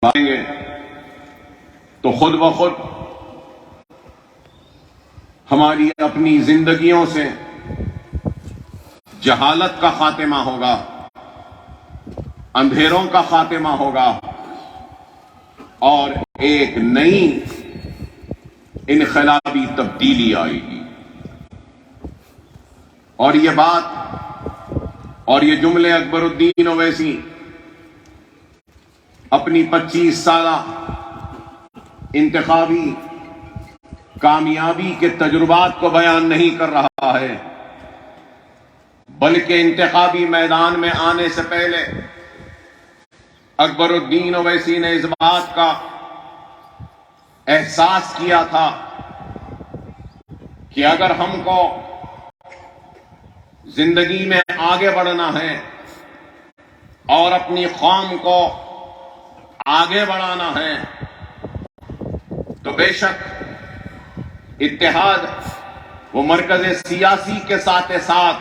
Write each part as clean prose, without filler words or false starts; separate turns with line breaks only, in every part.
دیں گے تو خود بخود ہماری اپنی زندگیوں سے جہالت کا خاتمہ ہوگا، اندھیروں کا خاتمہ ہوگا اور ایک نئی انقلابی تبدیلی آئے گی۔ اور یہ بات اور یہ جملے اکبر الدین اویسی اپنی 25 سالہ انتخابی کامیابی کے تجربات کو بیان نہیں کر رہا ہے، بلکہ انتخابی میدان میں آنے سے پہلے اکبر الدین اویسی نے اس بات کا احساس کیا تھا کہ اگر ہم کو زندگی میں آگے بڑھنا ہے اور اپنی قوم کو آگے بڑھانا ہے تو بے شک اتحاد و مرکز سیاسی کے ساتھ ساتھ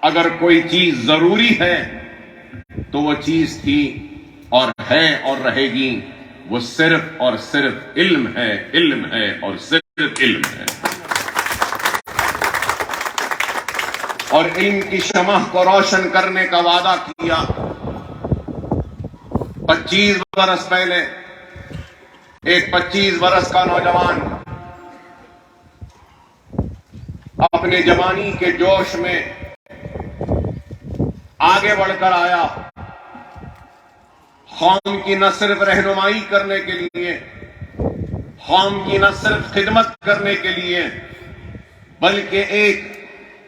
اگر کوئی چیز ضروری ہے تو وہ چیز تھی اور ہے اور رہے گی، وہ صرف اور صرف علم ہے، علم ہے اور صرف علم ہے۔ اور علم کی شمع کو روشن کرنے کا وعدہ کیا۔ 25 برس پہلے ایک 25 برس کا نوجوان اپنے جوانی کے جوش میں آگے بڑھ کر آیا، قوم کی نہ صرف رہنمائی کرنے کے لیے، قوم کی نہ صرف خدمت کرنے کے لیے، بلکہ ایک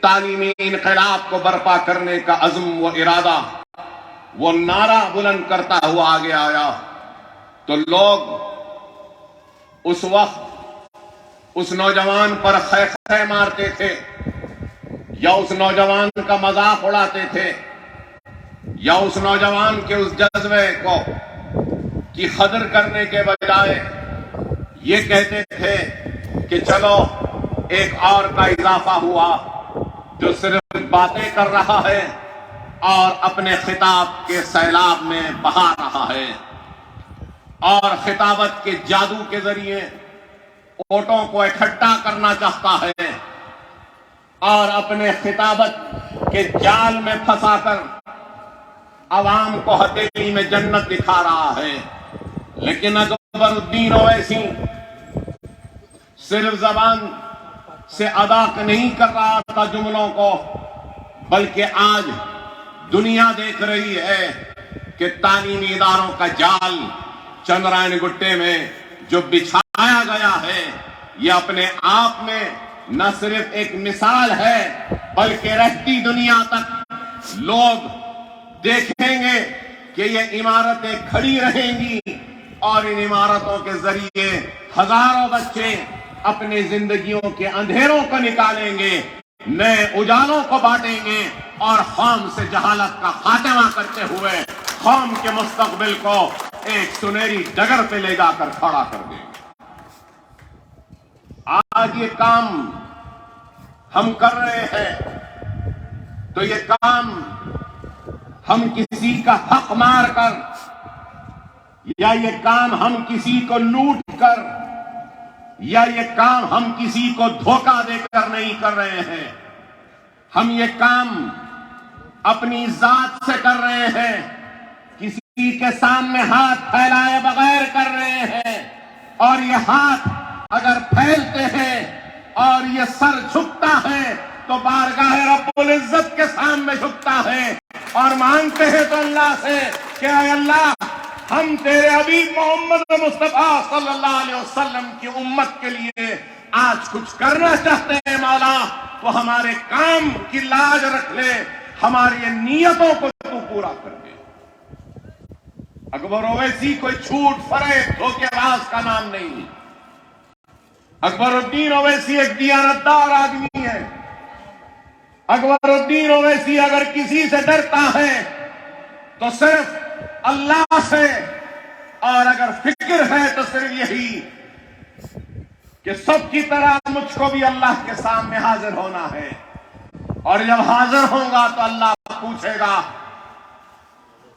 تعلیمی انقلاب کو برپا کرنے کا عزم و ارادہ، وہ نعرہ بلند کرتا ہوا آگے آیا تو لوگ اس وقت اس نوجوان پر خے مارتے تھے یا اس نوجوان کا مذاق اڑاتے تھے یا اس نوجوان کے اس جذبے کو کی قدر کرنے کے بجائے یہ کہتے تھے کہ چلو ایک اور کا اضافہ ہوا جو صرف باتیں کر رہا ہے اور اپنے خطاب کے سیلاب میں بہا رہا ہے اور خطابت کے جادو کے ذریعے ووٹوں کو اکٹھا کرنا چاہتا ہے اور اپنے خطابت کے جال میں پھنسا کر عوام کو ہتھیلی میں جنت دکھا رہا ہے۔ لیکن اکبر الدین اویسی صرف زبان سے ادا نہیں کر رہا تھا جملوں کو، بلکہ آج دنیا دیکھ رہی ہے کہ تعلیمی اداروں کا جال چندرائن گٹے میں جو بچھایا گیا ہے یہ اپنے آپ میں نہ صرف ایک مثال ہے بلکہ رہتی دنیا تک لوگ دیکھیں گے کہ یہ عمارتیں کھڑی رہیں گی اور ان عمارتوں کے ذریعے ہزاروں بچے اپنی زندگیوں کے اندھیروں کو نکالیں گے، نئے اجالوں کو بانٹیں گے اور قوم سے جہالت کا خاتمہ کرتے ہوئے قوم کے مستقبل کو ایک سنہری ڈگر پہ لے جا کر کھڑا کر دیں گے۔ آج یہ کام ہم کر رہے ہیں تو یہ کام ہم کسی کا حق مار کر یا یہ کام ہم کسی کو لوٹ کر یا یہ کام ہم کسی کو دھوکہ دے کر نہیں کر رہے ہیں، ہم یہ کام اپنی ذات سے کر رہے ہیں، کسی کے سامنے ہاتھ پھیلائے بغیر کر رہے ہیں، اور یہ ہاتھ اگر پھیلتے ہیں اور یہ سر جھکتا ہے تو بارگاہ رب العزت کے سامنے جھکتا ہے اور مانگتے ہیں تو اللہ سے کہ اے اللہ ہم تیرے حبیب محمد مصطفیٰ صلی اللہ علیہ وسلم کی امت کے لیے آج کچھ کرنا چاہتے ہیں مولا، تو ہمارے کام کی لاج رکھ لے، ہماری نیتوں کو تو پورا کر دے۔ اکبر اویسی کوئی جھوٹ فریب دھوکے باز کا نام نہیں، اکبر الدین اویسی ایک دیانتدار آدمی ہے۔ اکبر الدین اویسی اگر کسی سے ڈرتا ہے تو صرف اللہ سے، اور اگر فکر ہے تو صرف یہی کہ سب کی طرح مجھ کو بھی اللہ کے سامنے حاضر ہونا ہے، اور جب حاضر ہوں گا تو اللہ پوچھے گا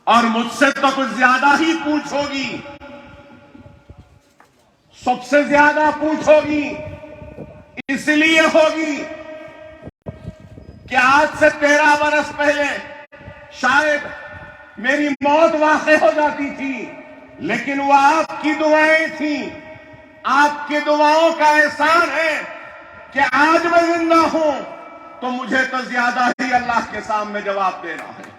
اور مجھ سے تو کچھ زیادہ ہی پوچھ ہوگی، سب سے زیادہ پوچھ ہوگی اس لیے ہوگی کہ آج سے 13 برس پہلے شاید میری موت واقع ہو جاتی تھی، لیکن وہ آپ کی دعائیں تھیں، آپ کی دعاؤں کا احسان ہے کہ آج میں زندہ ہوں، تو مجھے تو زیادہ ہی اللہ کے سامنے جواب دینا ہے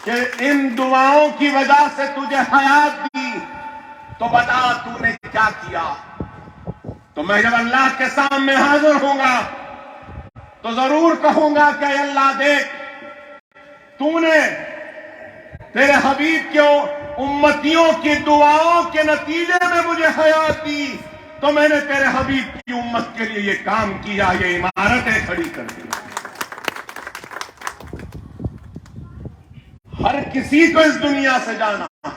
کہ ان دعاؤں کی وجہ سے تجھے حیات دی، تو بتا تو نے کیا کیا۔ تو میں جب اللہ کے سامنے حاضر ہوں گا تو ضرور کہوں گا کہ اے اللہ دیکھ، تو نے تیرے حبیب کے امتیوں کی دعاؤں کے نتیجے میں مجھے حیات دی، تو میں نے تیرے حبیب کی امت کے لیے یہ کام کیا، یہ عمارتیں کھڑی کر دی۔ ہر کسی کو اس دنیا سے جانا ہے،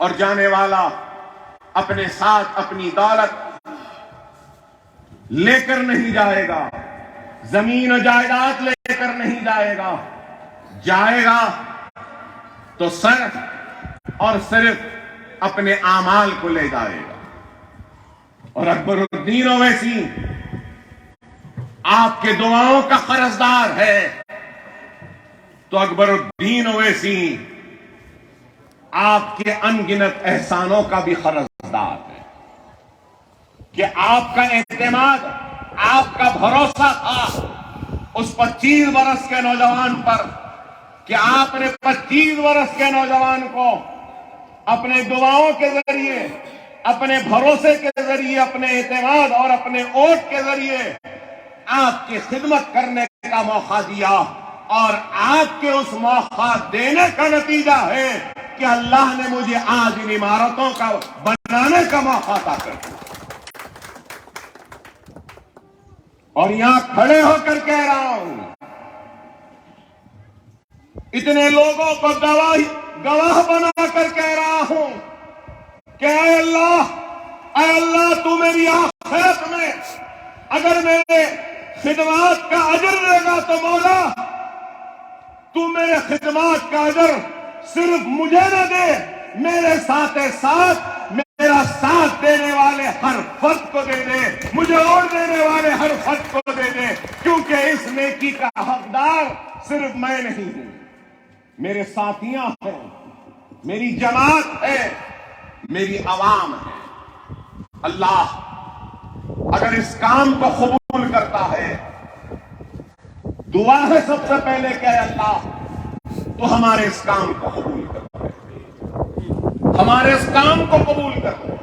اور جانے والا اپنے ساتھ اپنی دولت لے کر نہیں جائے گا، زمین و جائیداد لے کر نہیں جائے گا، جائے گا تو صرف اور صرف اپنے اعمال کو لے جائے گا۔ اور اکبر الدین اویسی آپ کے دعاؤں کا قرضدار ہے، تو اکبر الدین اویسی آپ کے ان گنت احسانوں کا بھی قرضدار ہے کہ آپ کا اعتماد، آپ کا بھروسہ تھا اس 25 برس کے نوجوان پر کہ آپ نے 25 برس کے نوجوان کو اپنے دعاؤں کے ذریعے، اپنے بھروسے کے ذریعے، اپنے اعتماد اور اپنے ووٹ کے ذریعے آپ کی خدمت کرنے کا موقع دیا، اور آپ کے اس موقع دینے کا نتیجہ ہے کہ اللہ نے مجھے آج ان عمارتوں کا بنانے کا موقع عطا کر دیا۔ اور یہاں کھڑے ہو کر کہہ رہا ہوں، اتنے لوگوں کو گواہ بنا کر کہہ رہا ہوں کہ اے اللہ تو میری آخرت میں اگر میرے خدمات کا اجر دے گا تو مولا تو میرے خدمات کا اجر صرف مجھے نہ دے، میرے ساتھ میرا ساتھ دینے والے ہر فرد کو دے دے، مجھے اور دینے والے ہر فرد کو دے دے، کیونکہ اس نیکی کا حقدار صرف میں نہیں ہوں، میرے ساتھیاں ہیں، میری جماعت ہے، میری عوام ہے۔ اللہ اگر اس کام کو قبول کرتا ہے، دعا ہے سب سے پہلے کہ اے اللہ تو ہمارے اس کام کو قبول کرتا ہے، ہمارے اس کام کو قبول کرتا ہے،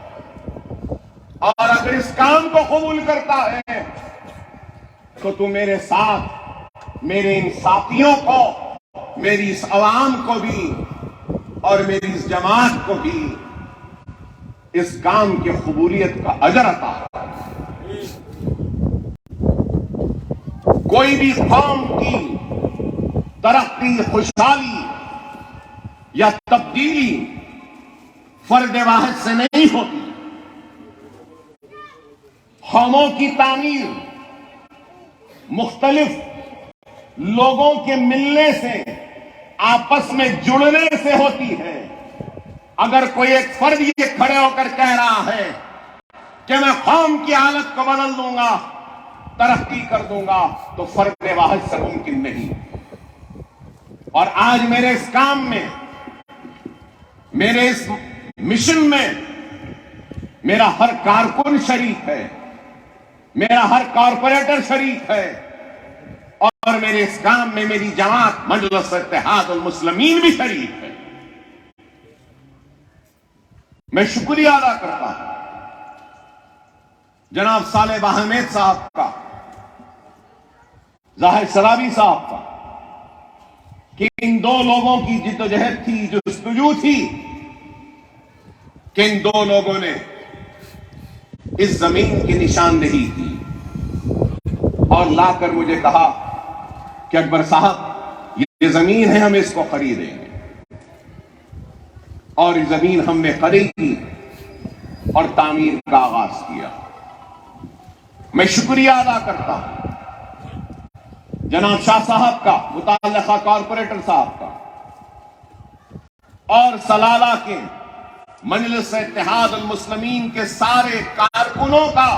اور اگر اس کام کو قبول کرتا ہے تو تو میرے ساتھ میرے ان ساتھیوں کو، میری اس عوام کو بھی اور میری اس جماعت کو بھی اس کام کی قبولیت کا اجر عطا ہے۔ کوئی بھی قوم کی ترقی، خوشحالی یا تبدیلی فرد واحد سے نہیں ہوتی، قوموں کی تعمیر مختلف لوگوں کے ملنے سے، آپس میں جڑنے سے ہوتی ہے۔ اگر کوئی ایک فرد یہ کھڑے ہو کر کہہ رہا ہے کہ میں قوم کی حالت کو بدل دوں گا، ترقی کر دوں گا، تو فرد واحد سے ممکن نہیں۔ اور آج میرے اس کام میں، میرے اس مشن میں میرا ہر کارکن شریک ہے، میرا ہر کارپوریٹر شریک ہے، اور میرے اس کام میں میری جماعت مجلس اتحاد المسلمین بھی شریک ہے۔ میں شکریہ ادا کرتا ہوں جناب صالح باحمید صاحب کا، زاہد سرابی صاحب کا، کہ ان دو لوگوں کی جدوجہد تھی، جستجو تھی، کہ ان دو لوگوں نے اس زمین کی نشاندہی کی اور لا کر مجھے کہا کہ اکبر صاحب یہ زمین ہے، ہم اس کو خریدیں گے، اور یہ زمین ہم نے خریدی اور تعمیر کا آغاز کیا۔ میں شکریہ ادا کرتا ہوں جناب شاہ صاحب کا، متعلقہ کارپوریٹر صاحب کا، اور سلالہ کے مجلس اتحاد المسلمین کے سارے کارکنوں کا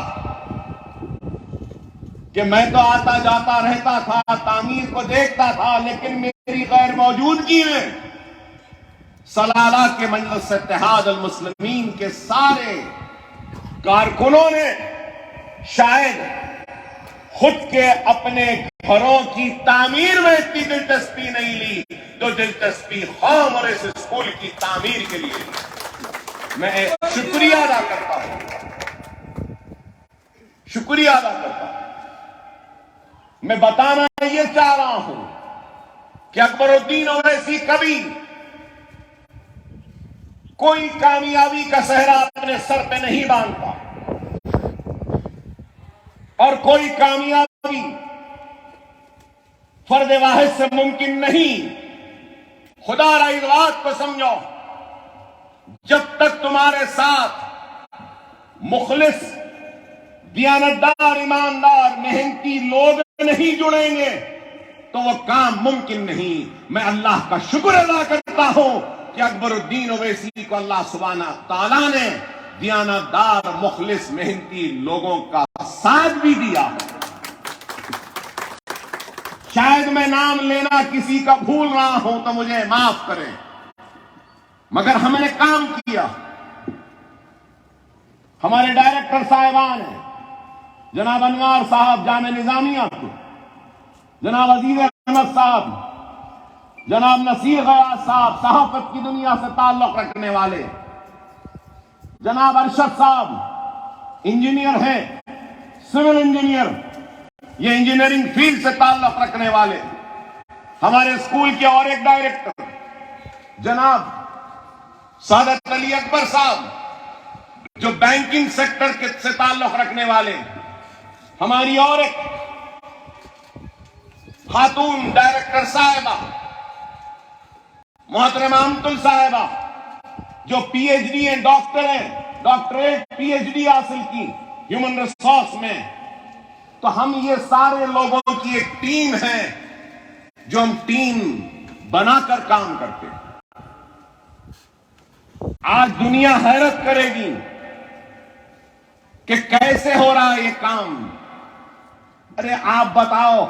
کہ میں تو آتا جاتا رہتا تھا، تعمیر کو دیکھتا تھا، لیکن میری غیر موجودگی میں سلالہ کے مجلس اتحاد المسلمین کے سارے کارکنوں نے شاید خود کے اپنے گھروں کی تعمیر میں اتنی دلچسپی نہیں لی تو دلچسپی قوم اور اس اسکول کی تعمیر کے لیے میں شکریہ ادا کرتا ہوں، شکریہ ادا کرتا ہوں۔ میں بتانا یہ چاہ رہا ہوں کہ اکبر الدین اویسی کبھی کوئی کامیابی کا صحرا اپنے سر پہ نہیں باندھتا، اور کوئی کامیابی فرد واحد سے ممکن نہیں۔ خدا را اس بات کو سمجھو، جب تک تمہارے ساتھ مخلص، دیانتدار، ایماندار، محنتی لوگ نہیں جڑیں گے تو وہ کام ممکن نہیں۔ میں اللہ کا شکر ادا کرتا ہوں کہ اکبر الدین اویسی کو اللہ سبحانہ تعالیٰ نے دیانتدار، مخلص، محنتی لوگوں کا ساتھ بھی دیا ہے۔ شاید میں نام لینا کسی کا بھول رہا ہوں تو مجھے معاف کریں، مگر ہم نے کام کیا۔ ہمارے ڈائریکٹر صاحبان ہیں، جناب انوار صاحب جامعہ نظامیہ کے، جناب عزیز احمد صاحب، جناب نصیر غیاث صاحب صحافت کی دنیا سے تعلق رکھنے والے، جناب ارشد صاحب انجینئر ہیں، سول انجینئر، یہ انجینئرنگ فیلڈ سے تعلق رکھنے والے، ہمارے اسکول کے اور ایک ڈائریکٹر جناب سعادت علی اکبر صاحب جو بینکنگ سیکٹر سے تعلق رکھنے والے، ہماری اور ایک خاتون ڈائریکٹر صاحبہ محترمہ امتل صاحبہ جو پی ایچ ڈی ہیں، ڈاکٹر ہیں، ڈاکٹریٹ پی ایچ ڈی حاصل کی ہیومن ریسورس میں۔ تو ہم یہ سارے لوگوں کی ایک ٹیم ہے جو ہم ٹیم بنا کر کام کرتے ہیں۔ آج دنیا حیرت کرے گی کہ کیسے ہو رہا ہے یہ کام۔ ارے آپ بتاؤ،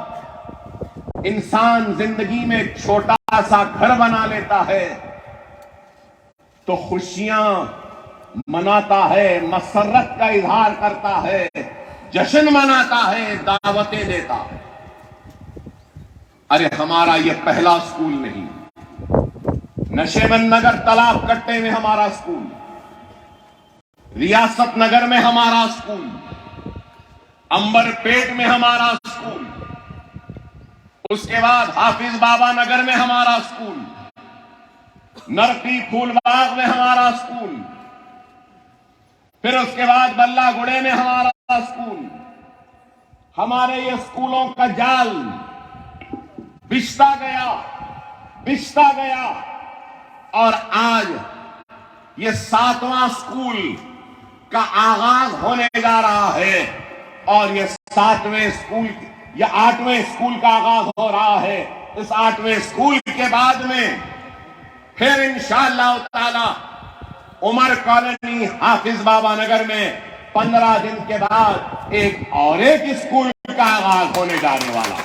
انسان زندگی میں ایک چھوٹا سا گھر بنا لیتا ہے تو خوشیاں مناتا ہے، مسرت کا اظہار کرتا ہے، جشن مناتا ہے، دعوتیں دیتا ہے۔ ارے ہمارا یہ پہلا اسکول نہیں، نشیمن نگر تالاب کٹے میں ہمارا اسکول، ریاست نگر میں ہمارا اسکول، امبر پیٹ میں ہمارا اسکول، اس کے بعد حافظ بابا نگر میں ہمارا اسکول، نرقی پھول باغ میں ہمارا اسکول، پھر اس کے بعد بلہ گڑے میں ہمارا اسکول۔ ہمارے یہ اسکولوں کا جال بچھتا گیا اور آج یہ 7واں اسکول کا آغاز ہونے جا رہا ہے، اور یہ 8ویں اسکول کا آغاز ہو رہا ہے۔ اس 8ویں اسکول کے بعد میں پھر انشاءاللہ تعالی عمر کالونی حافظ بابا نگر میں 15 دن کے بعد ایک اسکول کا آغاز ہونے جانے والا۔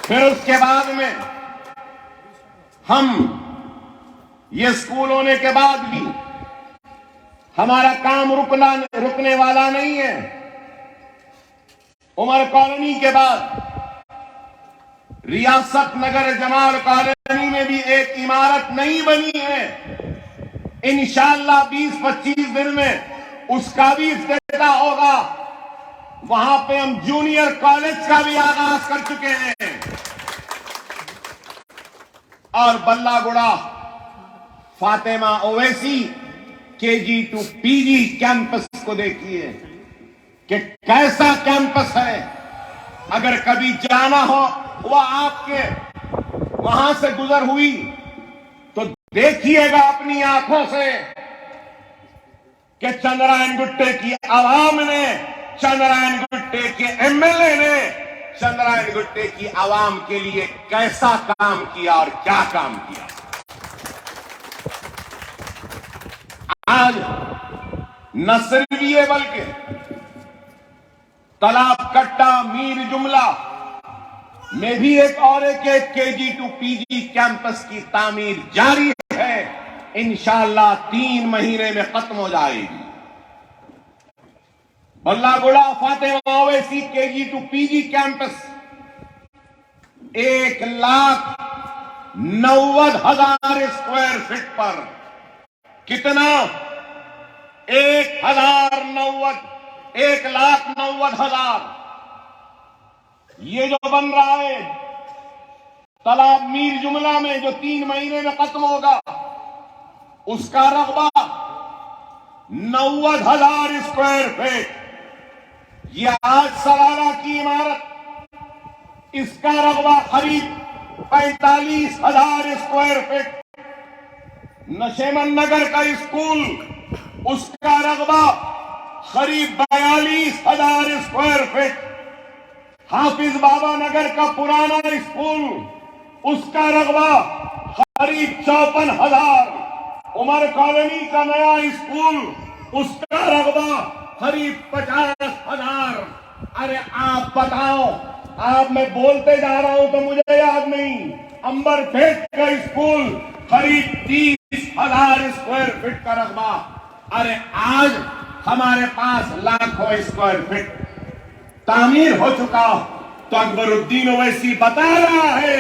پھر اس کے بعد میں ہم یہ اسکول ہونے کے بعد بھی ہمارا کام رکنے والا نہیں ہے۔ عمر کالونی کے بعد ریاست نگر جمال کالونی میں بھی ایک عمارت نہیں بنی ہے، انشاءاللہ 20-25 دن میں اس کا بھی افتتاح ہوگا۔ وہاں پہ ہم جونیئر کالج کا بھی آغاز کر چکے ہیں، اور بلہ گڑا Fatima Owaisi KG to PG campus کو دیکھیے کہ کیسا کیمپس ہے۔ اگر کبھی جانا ہو وہ آپ کے وہاں سے گزر ہوئی تو دیکھیے گا اپنی آنکھوں سے کہ چندرائن گٹے کی عوام نے، چندرائن گٹے کے MLA نے چندرائن گٹے کی عوام کے لیے کیسا کام کیا اور کیا کام کیا۔ آج نہ صرف یہ بلکہ تالاب کٹا میر جملہ میں بھی ایک اور KG to PG کیمپس کی تعمیر جاری ہے، انشاءاللہ 3 مہینے میں ختم ہو جائے گی۔ بلہ گڑا Fatima Owaisi KG to PG campus 1,90,000 square feet پر کتنا 1,90,000 یہ جو بن رہا ہے تالاب میر جملہ میں جو 3 مہینے میں ختم ہوگا اس کا رقبہ 90,000 اسکوائر فٹ۔ یہ آج سلالہ کی عمارت اس کا رقبہ قریب 45,000 اسکوائر فٹ۔ نشیمن نگر کا اسکول اس کا رقبہ قریب 42,000 اسکوائر فٹ۔ حافظ بابا نگر کا پرانا اسکول اس کا رقبہ قریب 54,000۔ عمر کالونی کا نیا اسکول اس کا رقبہ قریب 50,000۔ ارے آپ بتاؤ، آپ میں بولتے جا رہا ہوں تو مجھے یاد نہیں، امبر پیٹ کا اسکول قریب 30,000 اسکوائر فٹ کا رقبہ۔ ارے آج ہمارے پاس لاکھوں اسکوائر فٹ تعمیر ہو چکا تو اکبر الدین اویسی بتا رہا ہے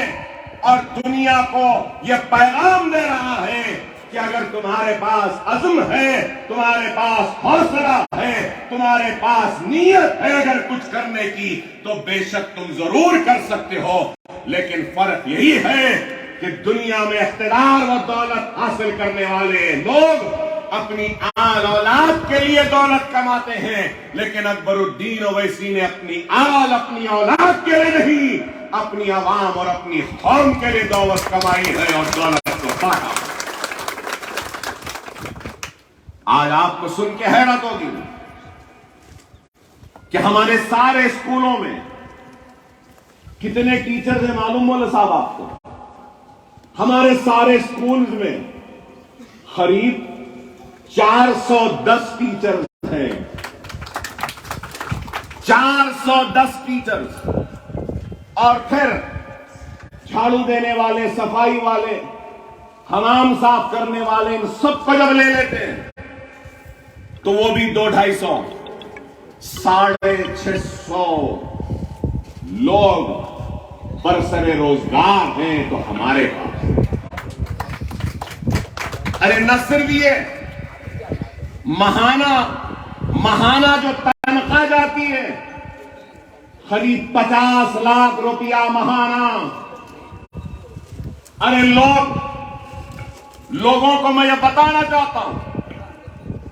اور دنیا کو یہ پیغام دے رہا ہے کہ اگر تمہارے پاس عزم ہے، تمہارے پاس حوصلہ ہے، تمہارے پاس نیت ہے اگر کچھ کرنے کی تو بے شک تم ضرور کر سکتے ہو، لیکن فرق یہی ہے کہ دنیا میں اقتدار و دولت حاصل کرنے والے لوگ اپنی آل اولاد کے لیے دولت کماتے ہیں، لیکن اکبر الدین اویسی نے اپنی اولاد کے لیے نہیں، اپنی عوام اور اپنی قوم کے لیے دولت کمائی ہے اور دولت کو بانٹا۔ آج آپ کو سن کے حیرت ہوگی کہ ہمارے سارے اسکولوں میں کتنے ٹیچرز ہیں معلوم مولا صاحب آپ کو؟ ہمارے سارے اسکولز میں قریب 410 ٹیچرز ہیں، 410 ٹیچرز، اور پھر جھاڑو دینے والے، صفائی والے، حمام صاف کرنے والے، ان سب کو جب لے لیتے ہیں تو وہ بھی 200-250 650 لوگ برسر روزگار ہیں تو ہمارے پاس۔ ارے نہ صرف یہ ماہانہ جو تنخواہ جاتی ہے قریب 50 لاکھ روپیہ ماہانہ۔ ارے لوگوں کو میں یہ بتانا چاہتا ہوں،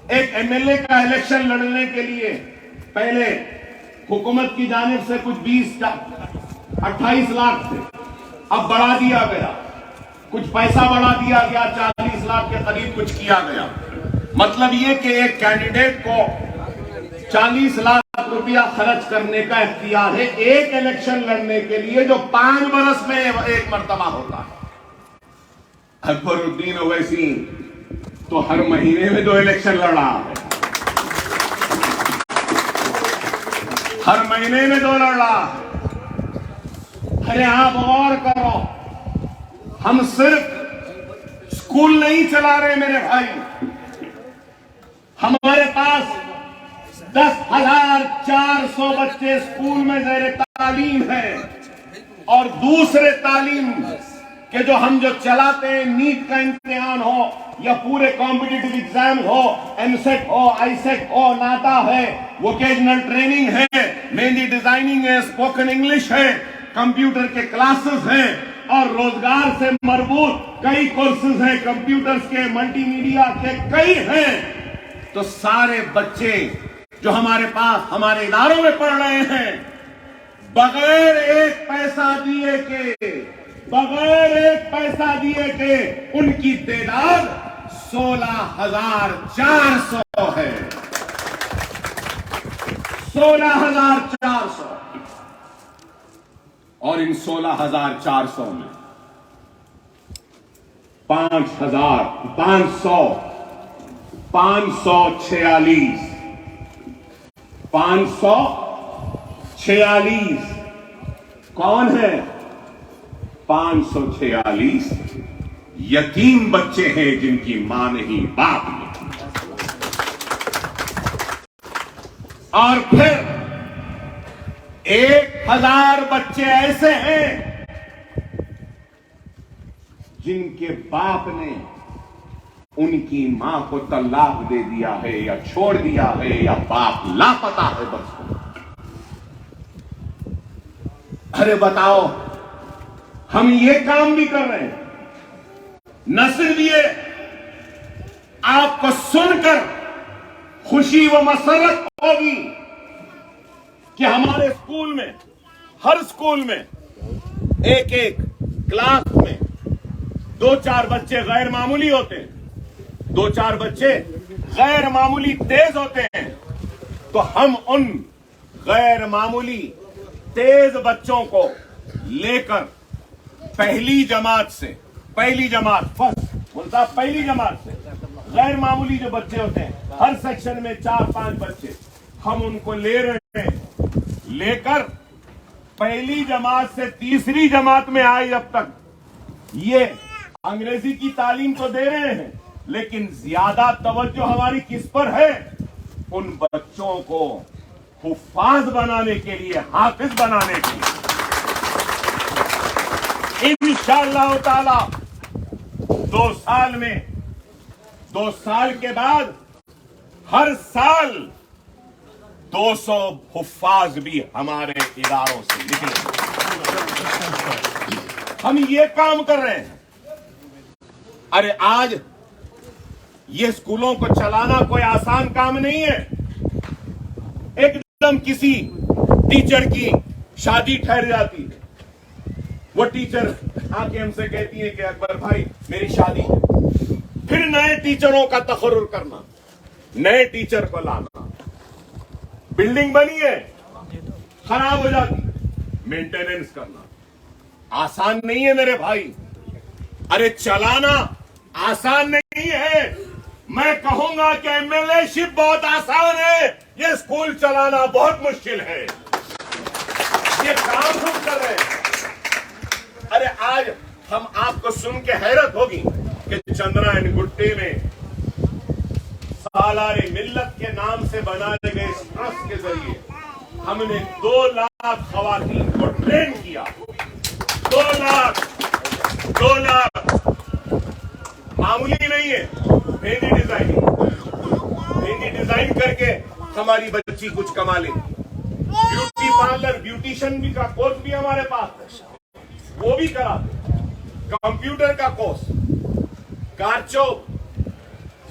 ایک MLA کا الیکشن لڑنے کے لیے پہلے حکومت کی جانب سے کچھ 28 لاکھ تھے، اب بڑھا دیا گیا، کچھ پیسہ بڑھا دیا گیا، 40 لاکھ کے قریب کچھ کیا گیا۔ مطلب یہ کہ ایک کینڈیڈیٹ کو 40 لاکھ روپیہ خرچ کرنے کا اختیار ہے ایک الیکشن لڑنے کے لیے جو 5 برس میں ایک مرتبہ ہوتا ہے۔ اکبر الدین اویسی تو ہر مہینے میں 2 الیکشن لڑ رہا ہے، ہر مہینے میں 2 لڑ رہا ہے۔ ارے آپ غور کرو، ہم صرف اسکول نہیں چلا رہے میرے بھائی، ہمارے پاس 10,400 بچے اسکول میں زیر تعلیم ہیں، اور دوسرے تعلیم کہ جو ہم چلاتے ہیں، نیٹ کا امتحان ہو یا پورے کمپٹیٹیو ایگزام ہو، MSET ہو، ISET ہو، ناتا ہے، ووکیشنل ٹریننگ ہے، مہندی ڈیزائننگ ہے، اسپوکن انگلش ہے، کمپیوٹر کے کلاسز ہیں، اور روزگار سے مربوط کئی کورسز ہیں، کمپیوٹرز کے، ملٹی میڈیا کے کئی ہیں۔ تو سارے بچے جو ہمارے پاس ہمارے اداروں میں پڑھ رہے ہیں، بغیر ایک پیسہ دیے کہ ان کی تعداد 16,400 ہے، 16,400۔ اور ان 16,400 میں 500 546 کون ہے؟ 546 یتیم بچے ہیں جن کی ماں نہیں باپ نہیں. اور پھر 1000 بچے ایسے ہیں جن کے باپ نے ان کی ماں کو طلاق دے دیا ہے یا چھوڑ دیا ہے یا باپ لاپتہ ہے بس. ارے بتاؤ، ہم یہ کام بھی کر رہے ہیں. نہ صرف یہ آپ کو سن کر خوشی و مسرت ہوگی کہ ہمارے اسکول میں، ہر اسکول میں ایک کلاس میں 2-4 بچے غیر معمولی ہوتے ہیں، 2-4 بچے غیر معمولی تیز ہوتے ہیں. تو ہم ان غیر معمولی تیز بچوں کو لے کر پہلی جماعت سے غیر معمولی جو بچے ہوتے ہیں، ہر سیکشن میں 4-5 بچے ہم ان کو لے رہے ہیں. لے کر پہلی جماعت سے تیسری جماعت میں آئی اب تک یہ انگریزی کی تعلیم تو دے رہے ہیں، لیکن زیادہ توجہ ہماری کس پر ہے؟ ان بچوں کو حفاظ بنانے کے لیے، حافظ بنانے کے لیے. انشاءاللہ تعالی 2 سال کے بعد ہر سال 200 حفاظ بھی ہمارے اداروں سے نکلیں. ہم یہ کام کر رہے ہیں. ارے آج یہ اسکولوں کو چلانا کوئی آسان کام نہیں ہے. ایک دم کسی ٹیچر کی شادی ٹھہر جاتی ہے، وہ ٹیچر آ کے ہم سے کہتی ہے کہ اکبر بھائی میری شادی ہے. پھر نئے ٹیچروں کا تقرر کرنا، نئے ٹیچر کو لانا. بلڈنگ بنی ہے، خراب ہو جاتی، مینٹیننس کرنا آسان نہیں ہے میرے بھائی. ارے چلانا آسان نہیں ہے. میں کہوں گا کہ ایم ایل اے شپ بہت آسان ہے، یہ اسکول چلانا بہت مشکل ہے. یہ کام ہم کر رہے ہیں. ارے آج ہم آپ کو سن کے حیرت ہوگی کہ چندرائن گٹے میں سالار ملت کے نام سے بنائے گئے اس ٹرسٹ کے ذریعے ہم نے 2 لاکھ خواتین کو ٹرین کیا. 2 لاکھ معمولی نہیں ہے. مہندی ڈیزائن کر کے ہماری بچی کچھ کما لے. بیوٹی پارلر، بیوٹیشن بھی کا کورس بھی ہمارے پاس ہے، وہ بھی کراتے. کمپیوٹر کا کورس، کارچوب،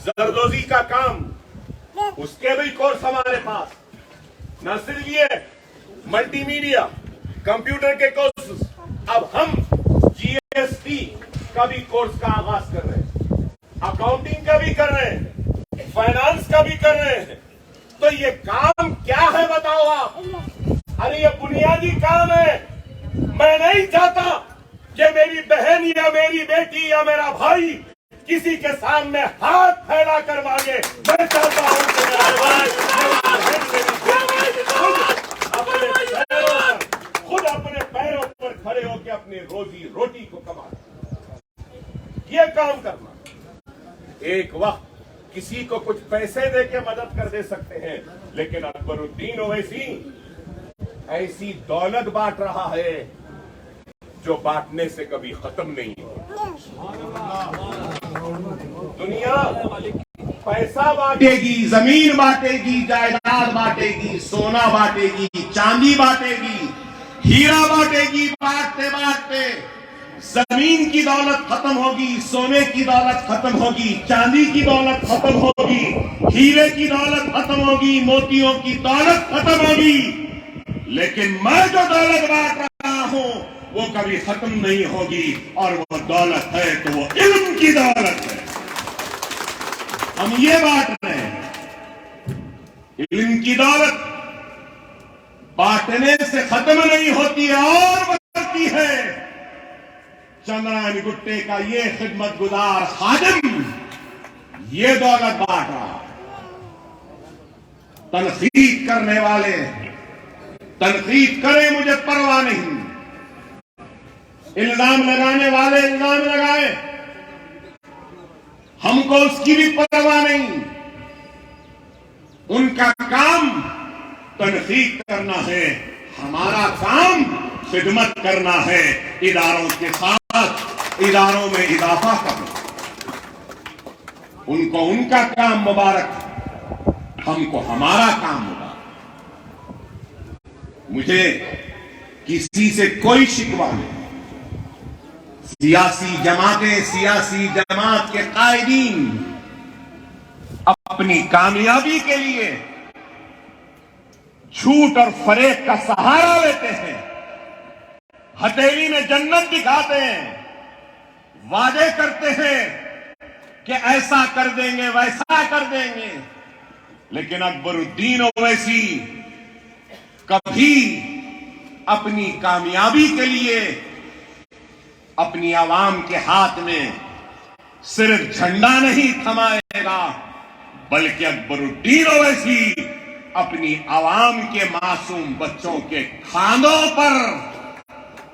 زردوزی کا کام، اس کے بھی کورس ہمارے پاس. نہ صرف یہ ملٹی میڈیا، کمپیوٹر کے کورسز، اب ہم جی ایس ٹی کا بھی کورس کا آغاز کر رہے ہیں، اکاؤنٹنگ کا بھی کر رہے ہیں، فائنانس کا بھی کر رہے ہیں. تو یہ کام کیا ہے بتاؤ آپ؟ ارے یہ بنیادی کام ہے. میں نہیں چاہتا کہ میری بہن یا میری بیٹی یا میرا بھائی کسی کے سامنے ہاتھ پھیلا کر مانگے. میں چاہتا ہوں کہ خود اپنے پیروں پر کھڑے ہو کے اپنی روزی روٹی کو کمائے. یہ کام کرنا. ایک وقت کسی کو کچھ پیسے دے کے مدد کر دے سکتے ہیں، لیکن اکبر الدین اویسی ایسی دولت بانٹ رہا ہے جو بانٹنے سے کبھی ختم نہیں ہو. دنیا پیسہ بانٹے گی، زمین بانٹے گی، جائیداد بانٹے گی، سونا بانٹے گی، چاندی بانٹے گی، ہیرا بانٹے گی. بانٹتے بانٹتے زمین کی دولت ختم ہوگی، سونے کی دولت ختم ہوگی، چاندی کی دولت ختم ہوگی، ہیرے کی دولت ختم ہوگی، موتیوں کی دولت ختم ہوگی. لیکن میں جو دولت بانٹ رہا ہوں وہ کبھی ختم نہیں ہوگی، اور وہ دولت ہے تو وہ علم کی دولت ہے. ہم یہ بانٹ رہے ہیں. علم کی دولت بانٹنے سے ختم نہیں ہوتی ہے اور بڑھتی ہے. چندرائن گٹے کا یہ خدمت گزار خادم یہ دولت بانٹ رہا ہے۔ تنقید کرنے والے تنقید کریں، مجھے پرواہ نہیں، الزام لگانے والے الزام لگائیں، ہم کو اس کی بھی پرواہ نہیں۔ ان کا کام تنقید کرنا ہے، ہمارا کام خدمت کرنا ہے، اداروں کے ساتھ اداروں میں اضافہ کرنا۔ ان کو ان کا کام مبارک، ہم کو ہمارا کام مبارک۔ مجھے کسی سے کوئی شکوہ نہیں۔ سیاسی جماعتیں، سیاسی جماعت کے قائدین اپنی کامیابی کے لیے جھوٹ اور فریب کا سہارا لیتے ہیں، ہتھیلی میں جنت دکھاتے ہیں، وعدے کرتے ہیں کہ ایسا کر دیں گے، ویسا کر دیں گے، لیکن اکبر الدین اویسی کبھی اپنی کامیابی کے لیے اپنی عوام کے ہاتھ میں صرف جھنڈا نہیں تھمائے گا، بلکہ اکبر الدین اویسی اپنی عوام کے معصوم بچوں کے کھانوں پر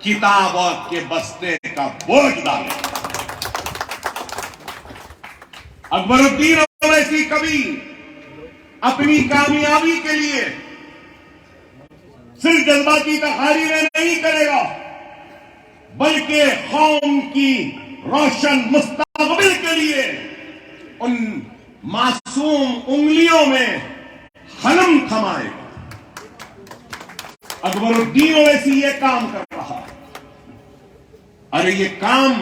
کتابوں کے بستے کا بوجھ ڈالے گا۔ اکبر الدین اویسی کبھی اپنی کامیابی کے لیے صرف جذباتی تقاریریں نہیں کرے گا، بلکہ قوم کی روشن مستقبل کے لیے ان معصوم انگلیوں میں قلم تھمائے گا۔ اکبر الدین اویسی یہ کام کر رہا ہے۔ ارے یہ کام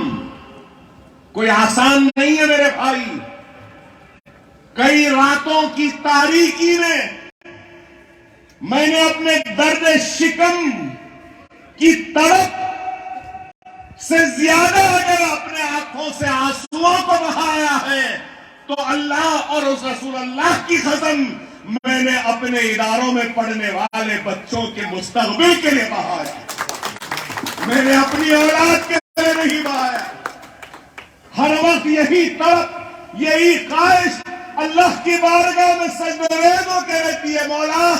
کوئی آسان نہیں ہے میرے بھائی۔ کئی راتوں کی تاریکی میں نے اپنے درد شکم کی تڑپ سے زیادہ اگر اپنے آنکھوں سے آنسوؤں کو بہایا ہے تو اللہ اور اس رسول اللہ کی قسم میں نے اپنے اداروں میں پڑھنے والے بچوں کے مستقبل کے لیے بہایا، میں نے اپنی اولاد کے لیے نہیں بہایا۔ ہر وقت یہی طلب، یہی خواہش اللہ کی بارگاہ میں سجدہ ریز ہو کے رہتی ہے، مولا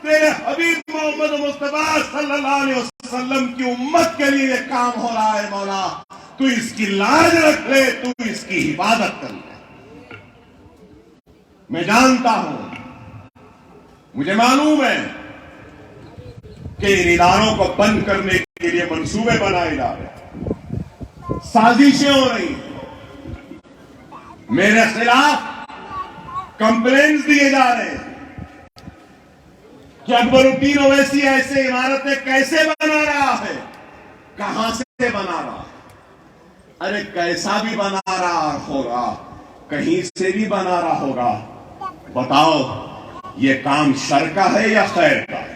تیرے حبیب محمد مصطفیٰ صلی اللہ علیہ وسلم کی امت کے لیے یہ کام ہو رہا ہے، مولا تو اس کی لاج رکھ لے، تو اس کی حفاظت کر لے۔ میں جانتا ہوں، مجھے معلوم ہے کہ ان اداروں کو بند کرنے کے لیے منصوبے بنائے جا رہے ہیں، سازشیں ہو رہی ہیں، میرے خلاف کمپلینز دیے جا رہے ہیں کہ اکبر الدین اویسی ایسے عمارتیں کیسے بنا رہا ہے، کہاں سے بنا رہا ہے۔ ارے کیسا بھی بنا رہا ہوگا، کہیں سے بھی بنا رہا ہوگا، بتاؤ یہ کام شر کا ہے یا خیر کا ہے؟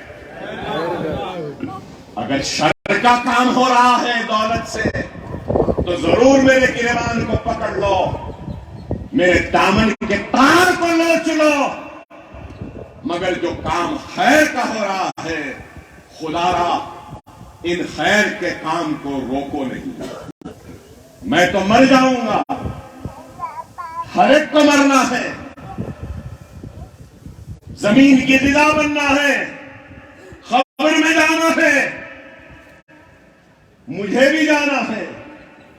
اگر شر کا کام ہو رہا ہے دولت سے تو ضرور میرے گریبان کو پکڑ لو، میرے دامن کے تار کو نوچ لو، مگر جو کام خیر کا ہو رہا ہے خدا را ان خیر کے کام کو روکو نہیں۔ میں تو مر جاؤں گا، ہر ایک کو مرنا ہے، زمین کی غذا بننا ہے، قبر میں جانا ہے، مجھے بھی جانا ہے،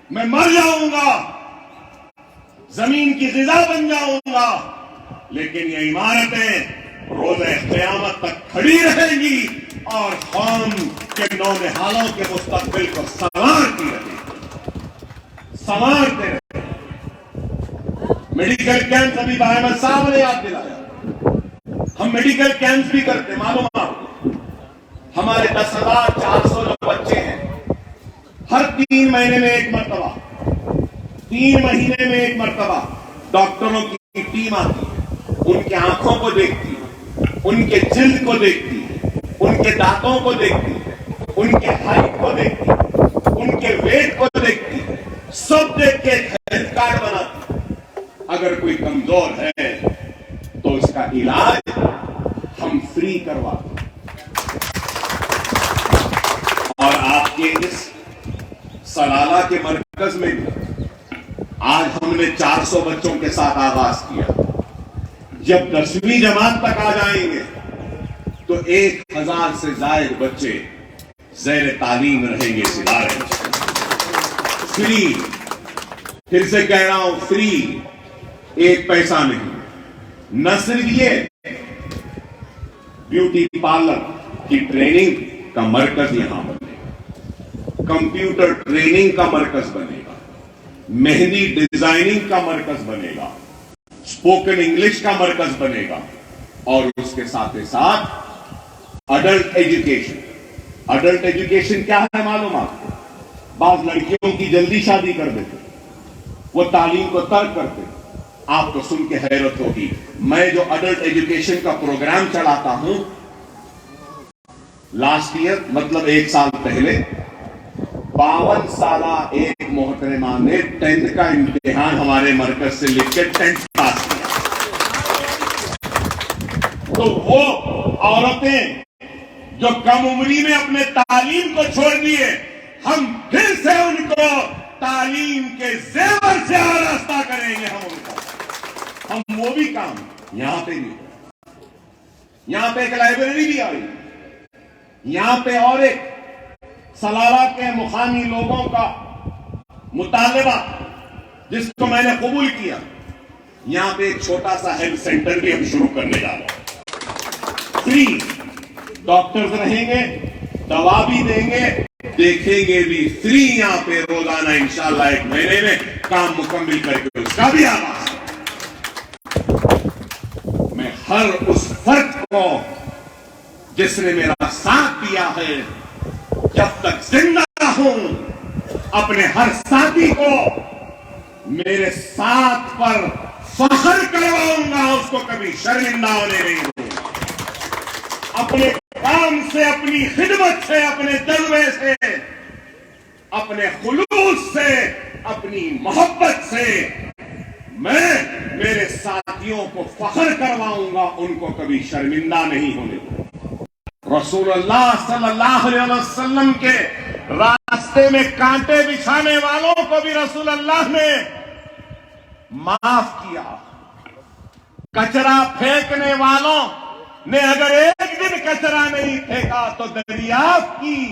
میں مر جاؤں گا، زمین کی غذا بن جاؤں گا، لیکن یہ عمارتیں روز قیامت تک کھڑی رہیں گی اور قوم کے نونہالوں کے مستقبل کو سنوارتی رہے گی، سنوارتے رہے۔ میڈیکل کیمپ ابھی بھائی احمد صاحب نے یاد دلایا، ہم میڈیکل کیمپ بھی کرتے، معلوم آپ کو ہمارے 10,400 جو بچے ہیں، ہر 3 مہینے میں ایک مرتبہ، 3 مہینے میں ایک مرتبہ ڈاکٹروں کی ٹیم آتی ہے، ان کے آنکھوں کو دیکھتی ہے، ان کے جلد کو دیکھتی ہے، ان کے دانتوں کو دیکھتی ہے، ان کے ہائٹ کو دیکھتی ہے، ان کے ویٹ کو دیکھتی ہے، سب دیکھ کے ہیلتھ کارڈ بناتی ہے۔ اگر کوئی کمزور ہے تو اس کا علاج ہم فری کرواتے ہیں۔ اور آپ کے اس سلالہ کے مرکز میں بھی آج ہم نے 400 بچوں کے ساتھ آغاز کیا. جب 10ویں جماعت تک آ جائیں گے تو 1000 سے زائد بچے زیر تعلیم رہیں گے اس ادارے میں. فری، پھر سے کہہ رہا ہوں، فری، 1 پیسہ نہیں. نہ صرف یہ، بیوٹی پارلر کی ٹریننگ کا مرکز یہاں بنے گا، کمپیوٹر ٹریننگ کا مرکز بنے گا، مہندی ڈیزائننگ کا مرکز بنے گا، اسپوکن انگلش کا مرکز بنے گا، اور اس کے ساتھ ساتھ اڈلٹ ایجوکیشن. اڈلٹ ایجوکیشن کیا ہے معلوم آپ کو؟ بعض لڑکیوں کی جلدی شادی کر دیتے، وہ تعلیم کو ترک کرتے. آپ کو سن کے حیرت ہوگی، میں جو اڈلٹ ایجوکیشن کا پروگرام چلاتا ہوں، لاسٹ ایئر مطلب 1 سال پہلے 52 سالہ ایک محترمہ نے 10th کا امتحان ہمارے مرکز سے لکھ کے 10th پاس کیا. تو وہ عورتیں جو کم عمری میں اپنے تعلیم کو چھوڑ دیے، ہم پھر سے ان کو تعلیم کے زیور سے آراستہ کریں گے. ہم وہ بھی کام یہاں پہ بھی، یہاں پہ ایک لائبریری بھی آئی، یہاں پہ اور ایک سلالہ کے مقامی لوگوں کا مطالبہ جس کو میں نے قبول کیا. یہاں پہ ایک چھوٹا سا ہیلتھ سینٹر بھی ہم شروع کرنے جا رہے ہیں. فری ڈاکٹرز رہیں گے، دوا بھی دیں گے، دیکھیں گے بھی فری. یہاں پہ روزانہ انشاءاللہ 1 مہینے میں کام مکمل کر کے اس کا بھی آغاز. میں ہر اس فرد کو جس نے میرا ساتھ دیا ہے، جب تک زندہ ہوں اپنے ہر ساتھی کو میرے ساتھ پر فخر کرواؤں گا، اس کو کبھی شرمندہ ہونے نہیں دوں. اپنے کام سے، اپنی خدمت سے، اپنے جذبے سے، اپنے خلوص سے، اپنی محبت سے میں میرے ساتھیوں کو فخر کرواؤں گا، ان کو کبھی شرمندہ نہیں ہونے دوں. رسول اللہ صلی اللہ علیہ وسلم کے راستے میں کانٹے بچھانے والوں کو بھی رسول اللہ نے معاف کیا. کچرا پھینکنے والوں نے اگر ایک دن کچرا نہیں پھینکا تو دریافت کی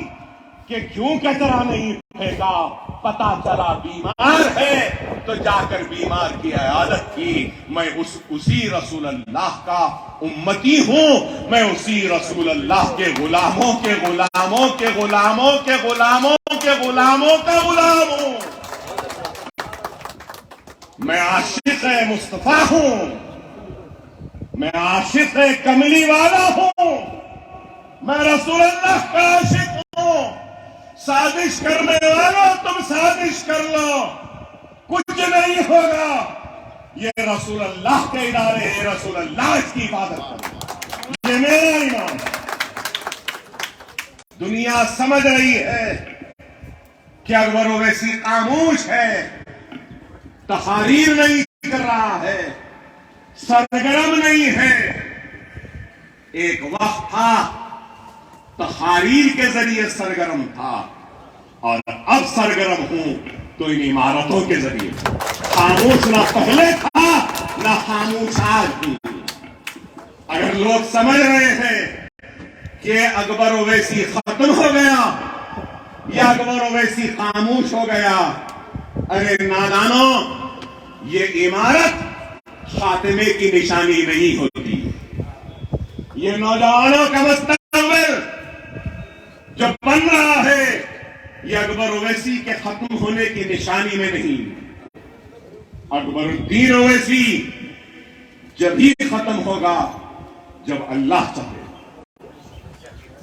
کہ کیوں کچرا نہیں پھینکا. پتا چلا بیمار ہے تو جا کر بیمار کی عیادت کی. میں اسی رسول اللہ کا امتی ہوں، میں اسی رسول اللہ کے غلاموں کے غلاموں کے غلاموں کے غلاموں کے غلاموں کا غلام ہوں. میں عاشق مصطفیٰ ہوں، میں عاشق کملی والا ہوں، میں رسول اللہ کا عاشق ہوں. سازش کرنے والوں تم سازش کر لو، کچھ نہیں ہوگا. یہ رسول اللہ کے ادارے ہیں، رسول اللہ اس کی حفاظت کرے. یہ میرا ایمان. دنیا سمجھ رہی ہے کہ اکبر اویسی خاموش ہے، تقاریر نہیں کر رہا ہے، سرگرم نہیں ہے. ایک وقت تھا تقاریر کے ذریعے سرگرم تھا، اور اب سرگرم ہوں تو ان عمارتوں کے ذریعے. خاموش نہ پہلے تھا نہ خاموش آج بھی. اگر لوگ سمجھ رہے ہیں کہ اکبر اویسی ختم ہو گیا یا اکبر اویسی خاموش ہو گیا، ارے نادانوں، یہ عمارت خاتمے کی نشانی نہیں ہوتی. یہ نوجوانوں کا مستقبل جو بن رہا ہے، یہ اکبر اویسی کے ختم ہونے کی نشانی میں نہیں. اکبر الدین اویسی جب ہی ختم ہوگا جب اللہ چاہے.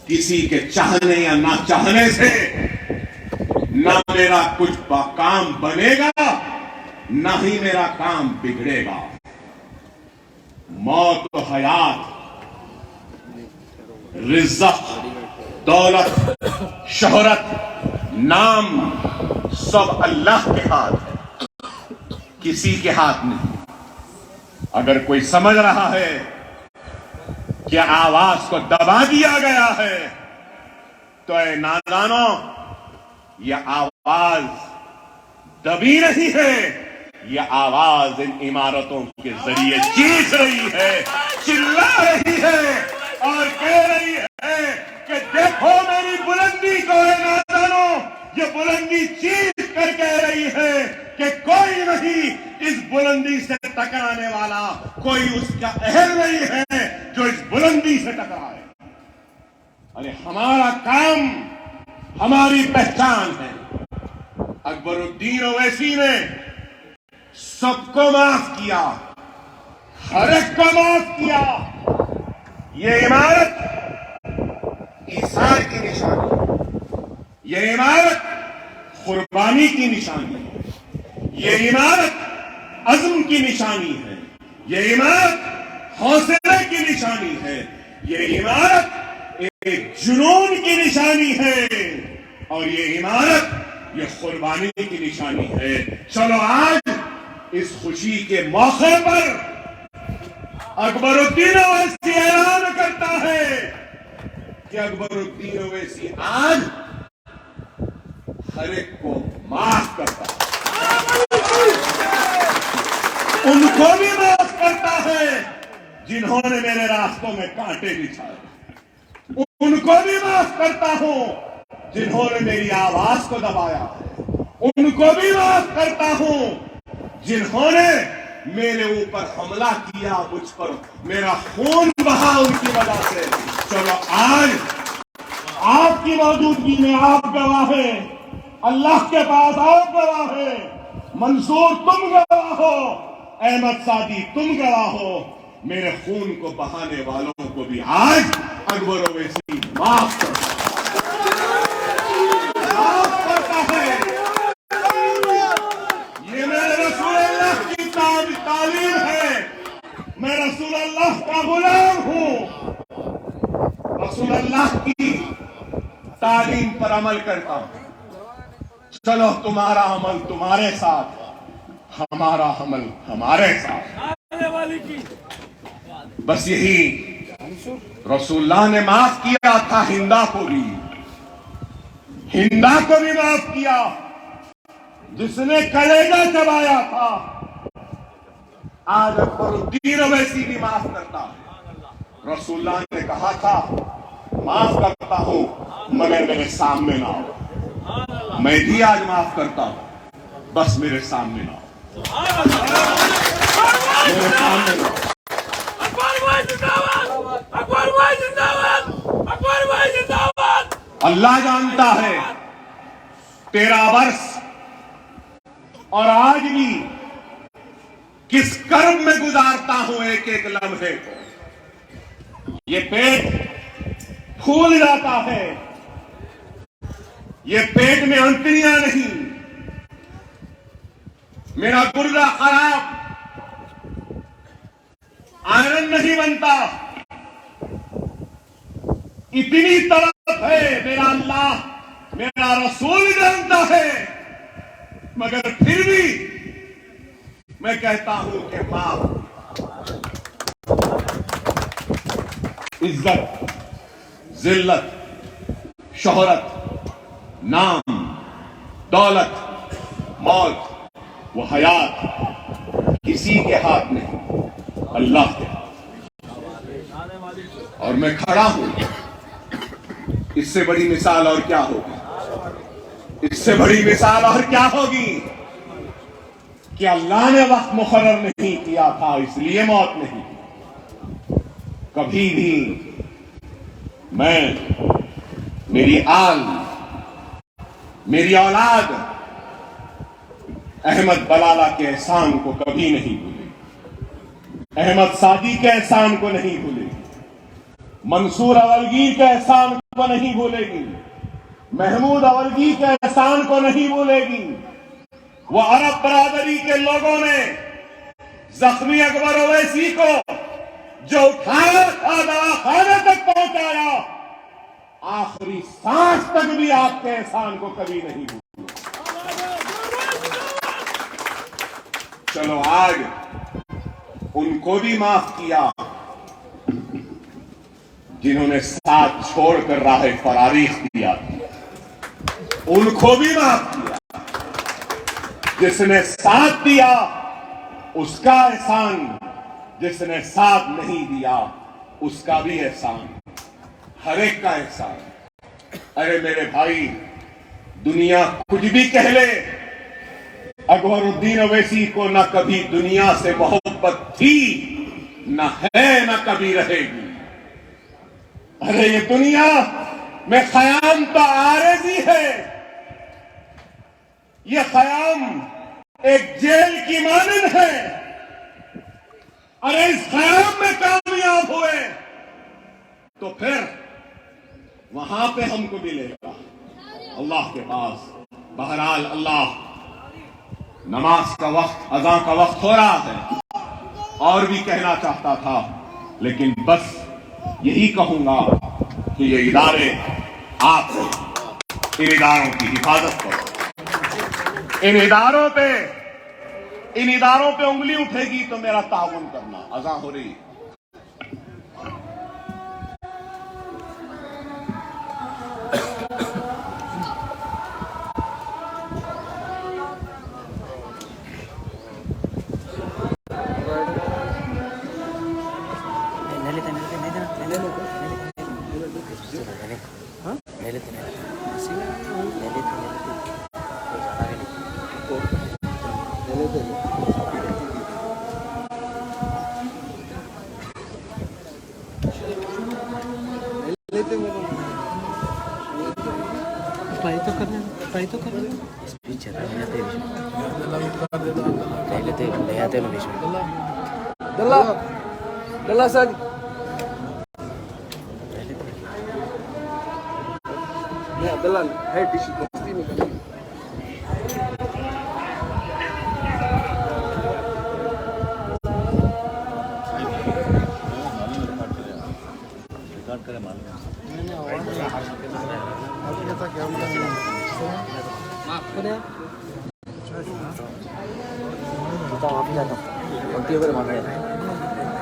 کسی کے چاہنے یا نہ چاہنے سے نہ میرا کچھ کام بنے گا، نہ ہی میرا کام بگڑے گا. موت و حیات، رزق، دولت، شہرت، نام، سب اللہ کے ہاتھ ہے، کسی کے ہاتھ نہیں. اگر کوئی سمجھ رہا ہے کہ آواز کو دبا دیا گیا ہے تو اے نادانوں، یہ آواز دبی نہیں ہے، یہ آواز ان عمارتوں کے ذریعے چیخ رہی ہے، چلا رہی ہے اور کہہ رہی ہے کہ دیکھو میری بلندی کو اے نادانو، یہ بلندی چیخ کر کہہ رہی ہے کہ کوئی نہیں اس بلندی سے ٹکرانے والا، کوئی اس کا اہل نہیں ہے جو اس بلندی سے ٹکرائے۔ ارے ہمارا کام، ہماری پہچان ہے۔ اکبر الدین اویسی نے سب کو معاف کیا، ہر ایک کو معاف کیا۔ یہ عمارت ایثار کی نشانی ہے، یہ عمارت قربانی کی نشانی ہے، یہ عمارت عزم کی نشانی ہے، یہ عمارت حوصلے کی نشانی ہے، یہ عمارت ایک جنون کی نشانی ہے، اور یہ عمارت یہ قربانی کی نشانی ہے۔ چلو آج اس خوشی کے موقع پر اکبر الدین اویسی اعلان کرتا ہے کہ اکبر الدین اویسی آج ہر ایک کو معاف کرتا ہے، ان کو بھی معاف کرتا ہے جنہوں نے میرے راستوں میں کانٹے بچھائے، ان کو بھی معاف کرتا ہوں جنہوں نے میری آواز کو دبایا ہے، ان کو بھی معاف کرتا ہوں جنہوں نے میرے اوپر حملہ کیا، مجھ پر میرا خون بہا ان کی وجہ سے۔ چلو آج آپ کی موجودگی میں آپ گواہ ہیں، اللہ کے پاس آپ گواہ ہیں، منصور تم گواہ ہو، احمد سعدی تم گواہ ہو، میرے خون کو بہانے والوں کو بھی آج اکبر اویسی معاف کرتا ہے۔ یہ میرے رسول اللہ کی تعلیم ہے، میں رسول اللہ کا غلام ہوں، رسول اللہ کی تعلیم پر عمل کرتا ہوں۔ چلو تمہارا عمل تمہارے ساتھ، ہمارا عمل ہمارے ساتھ، بس یہی رسول اللہ نے معاف کیا تھا ہندا کو بھی، ہندا کو بھی معاف کیا جس نے کلیجہ چبایا تھا۔ آج اکبر الدین اویسی بھی معاف کرتا ہے۔ رسول اللہ نے کہا تھا معاف کرتا ہوں مگر میرے سامنے نہ ہو، میں بھی آج معاف کرتا ہوں، بس میرے سامنے نہ ہو، میرے سامنے نہ ہو۔ اللہ جانتا ہے تیرا برس اور آج بھی کس کرم میں گزارتا ہوں ایک ایک لمحے کو۔ یہ پیٹ پھول جاتا ہے، یہ پیٹ میں انتڑیاں نہیں، میرا گردہ خراب آئرن نہیں بنتا، اتنی طرف ہے، میرا اللہ میرا رسول جانتا ہے، مگر پھر بھی میں کہتا ہوں کہ معاف۔ عزت، ذلت، شہرت، نام، دولت، موت و حیات کسی کے ہاتھ نہیں، اللہ کے ہاتھ۔ اور میں کھڑا ہوں، اس سے بڑی مثال اور کیا ہوگی، اس سے بڑی مثال اور کیا ہوگی کہ اللہ نے وقت مقرر نہیں کیا تھا اس لیے موت نہیں۔ کبھی بھی میں، میری آل، میری اولاد احمد بلالہ کے احسان کو کبھی نہیں بھولے، احمد سعدی کے احسان کو نہیں بھولے، منصور اولگیر کے احسان کو نہیں بھولے گی، محمود اولگیر کے احسان کو نہیں بھولے گی۔ وہ عرب برادری کے لوگوں نے زخمی اکبر اویسی کو جو اٹھایا تھا دواخانے تک پہنچایا، آخری سانس تک بھی آپ کے احسان کو کبھی نہیں بھولے۔ چلو آج ان کو بھی معاف کیا جنہوں نے ساتھ چھوڑ کر راہ فراری اختیار کی، ان کو بھی معاف کیا جس نے ساتھ دیا اس کا احسان، جس نے ساتھ نہیں دیا اس کا بھی احسان، ہر ایک کا احسان۔ ارے میرے بھائی، دنیا کچھ بھی کہہ لے، اکبر الدین اویسی کو نہ کبھی دنیا سے محبت تھی، نہ ہے، نہ کبھی رہے گی۔ ارے یہ دنیا میں خیام تو عارضی ہے، یہ خیام ایک جیل کی مانند ہے۔ ارے اس خیام میں کامیاب ہوئے تو پھر وہاں پہ ہم کو ملے گا اللہ کے پاس۔ بہرحال اللہ، نماز کا وقت، اذان کا وقت ہو رہا ہے، اور بھی کہنا چاہتا تھا، لیکن بس یہی کہوں گا کہ یہ ادارے، آپ ان اداروں کی حفاظت کرو۔ ان اداروں پہ انگلی اٹھے گی تو میرا تعاون کرنا۔ اذان ہو رہی ہے۔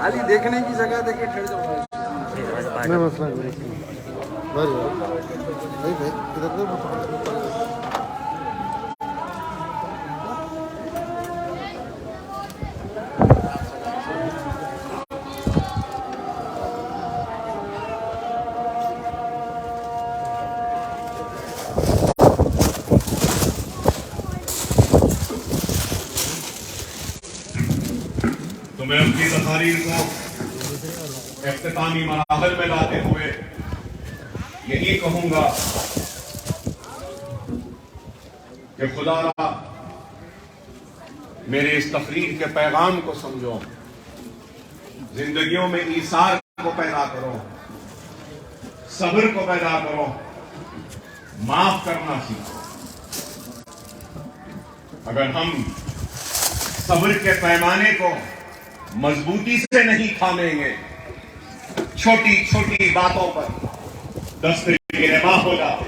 علی دیکھنے کی جگہ دیکھے ٹھہر جاؤ۔ میں مسئلہ
تو میں اپنی تقاریر کو اختتامی مراحل میں لاتے ہوئے یہی کہوں گا کہ خدا را میرے اس تقریر کے پیغام کو سمجھو، زندگیوں میں ایثار کو پیدا کرو، صبر کو پیدا کرو، معاف کرنا سیکھو۔ اگر ہم صبر کے پیمانے کو مضبوطی سے نہیں تھامیں گے، چھوٹی چھوٹی باتوں پر دست گریباں ہو جاتے،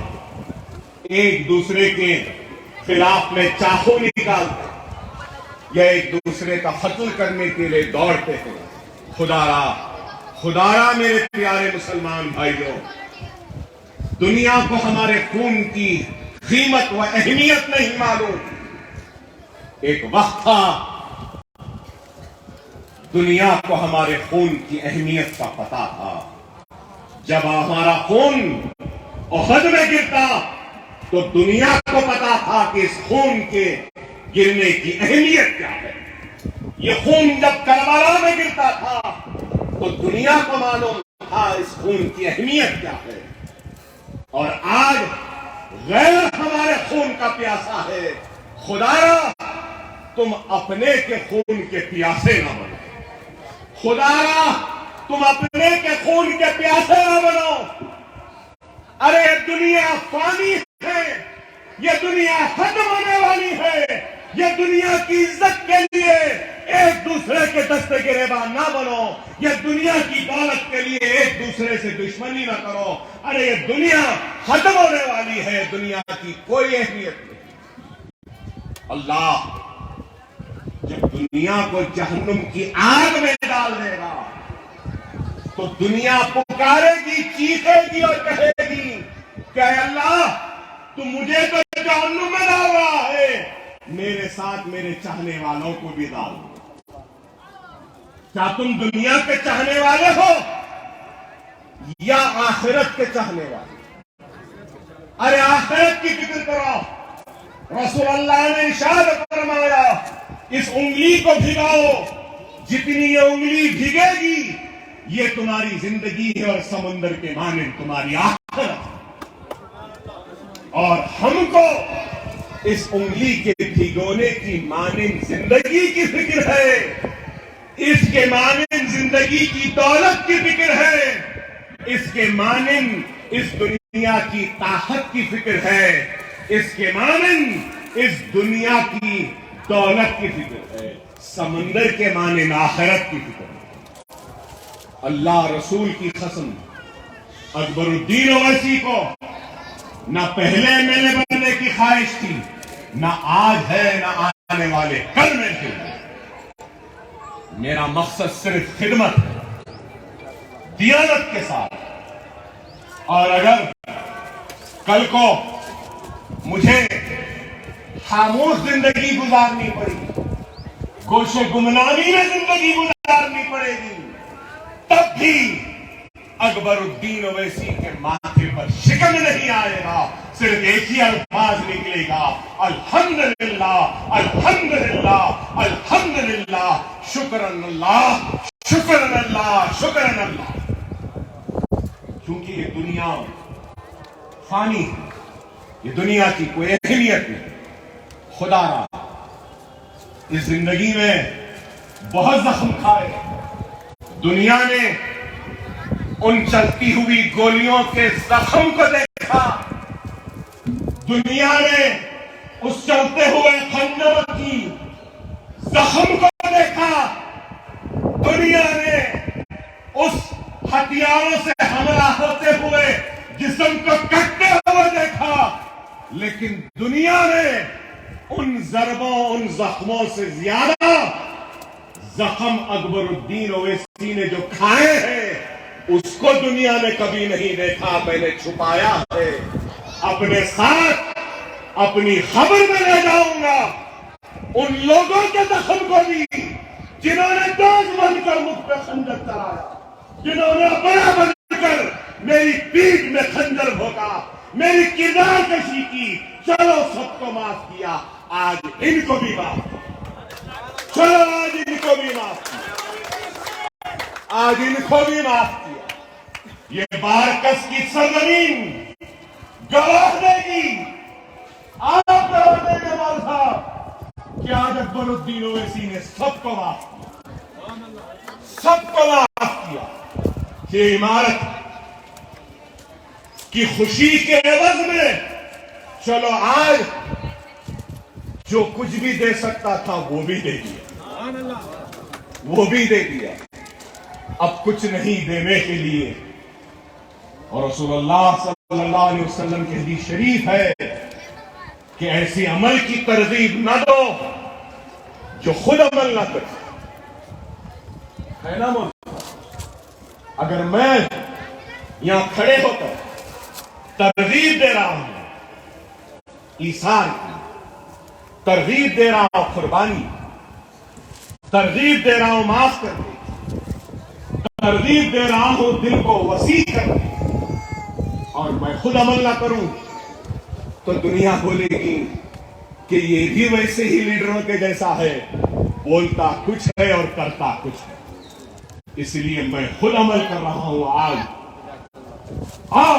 ایک دوسرے کے خلاف میں چاقو نکالتے یا ایک دوسرے کا قتل کرنے کے لیے دوڑتے ہیں۔ خدا را میرے پیارے مسلمان بھائیوں، دنیا کو ہمارے خون کی قیمت و اہمیت نہیں معلوم۔ ایک وقت تھا دنیا کو ہمارے خون کی اہمیت کا پتہ تھا۔ جب ہمارا خون احد میں گرتا تو دنیا کو پتا تھا کہ اس خون کے گرنے کی اہمیت کیا ہے۔ یہ خون جب کربلا میں گرتا تھا تو دنیا کو معلوم تھا اس خون کی اہمیت کیا ہے۔ اور آج غیر ہمارے خون کا پیاسا ہے۔ خدایا تم اپنے کے خون کے پیاسے نہ بنو، خدایا تم اپنے کے خون کے پیاسے نہ بنو۔ ارے یہ دنیا فانی ہے، یہ دنیا ختم ہونے والی ہے۔ یہ دنیا کی عزت کے لیے ایک دوسرے کے دست گریباں نہ بنو، یہ دنیا کی دولت کے لیے ایک دوسرے سے دشمنی نہ کرو۔ ارے یہ دنیا ختم ہونے والی ہے، دنیا کی کوئی اہمیت نہیں۔ اللہ جب دنیا کو جہنم کی آگ میں ڈال دے گا تو دنیا پکارے گی، چیخے گی اور کہے گی کہ اے اللہ تو مجھے تو جہنم میں ڈال رہا ہے، میرے ساتھ میرے چاہنے والوں کو بھی ڈال دو۔ کیا تم دنیا کے چاہنے والے ہو یا آخرت کے چاہنے والے؟ ارے آخرت کی فکر کرو۔ رسول اللہ نے ارشاد فرمایا اس انگلی کو بھگاؤ، جتنی یہ انگلی بھگے گی یہ تمہاری زندگی ہے اور سمندر کے مانند تمہاری آخرت۔ اور ہم کو اس انگلی کے بھگونے کی مانند زندگی کی فکر ہے، اس کے مانند زندگی کی دولت کی فکر ہے، اس کے مانند اس دنیا کی طاقت کی فکر ہے، اس کے مانند اس دنیا کی دولت کی فکر ہے، سمندر کے مانند آخرت کی فکر ہے۔ اللہ رسول کی قسم، اکبر الدین اویسی کو نہ پہلے میرے بننے کی خواہش تھی، نہ آج ہے نہ آنے والے کل میں تھی۔ میرا مقصد صرف خدمت ہے، دیانت کے ساتھ۔ اور اگر کل کو مجھے خاموش زندگی گزارنی پڑی، گوشے گمنامی میں زندگی گزارنی پڑے گی، تب بھی اکبر الدین اویسی کے ماتھے پر شکن نہیں آئے گا، صرف ایک ہی الفاظ نکلے گا، الحمدللہ الحمدللہ الحمدللہ، شکرن اللہ شکرن اللہ شکرن اللہ۔ کیونکہ یہ دنیا فانی ہے، یہ دنیا کی کوئی اہمیت نہیں۔ خدا را اس زندگی میں بہت زخم کھائے، دنیا نے ان چلتی ہوئی گولیوں کے زخم کو دیکھا، دنیا نے اس چلتے ہوئے خنجر کی زخم کو دیکھا، دنیا نے اس ہتھیاروں سے حملہ ہوتے ہوئے جسم کو کٹتے ہوئے دیکھا، لیکن دنیا نے ان ضربوں ان زخموں سے زیادہ زخم اکبر الدین اویسی نے جو کھائے ہیں اس کو دنیا نے کبھی نہیں دیکھا۔ میں نے چھپایا ہے، اپنے ساتھ اپنی خبر میں لے جاؤں گا ان لوگوں کے زخم کو بھی جنہوں نے دوست بن کر مجھ پہ خنجر چلایا، جنہوں نے بڑا بن کر میری پیٹھ میں خنجر بھونکا، میری کردار کشی کی۔ چلو سب کو معاف کیا، آج ان کو بھی معاف کیا، چلو آج ان کو بھی معاف کیا، آج ان کو بھی معاف کیا۔ یہ بارکس کی سرزمین گواہ دے گی، آپ گواہ دے گے مولا صاحب کہ آج اکبر الدین اویسی نے سب کو معاف کیا، سب کو معاف کیا۔ یہ عمارت کی خوشی کے عوض میں چلو آج جو کچھ بھی دے سکتا تھا وہ بھی دے دیا، وہ بھی دے دیا، اب کچھ نہیں دینے کے لیے۔ اور رسول اللہ صلی اللہ علیہ وسلم کی حدیث شریف ہے کہ ایسی عمل کی ترغیب نہ دو جو خود عمل نہ کرے، ہے نا مولانا؟ اگر میں یہاں کھڑے ہو کر ترغیب دے رہا ہوں ایثار کی، ترغیب دے رہا ہوں قربانی، ترغیب دے رہا ہوں معاف کرنے، ترغیب دے رہا ہوں دل کو وسیع کرنے، اور میں خود عمل نہ کروں تو دنیا بولے گی کہ یہ بھی ویسے ہی لیڈروں کے جیسا ہے، بولتا کچھ ہے اور کرتا کچھ ہے۔ اس لیے میں خود عمل کر رہا ہوں آج، اور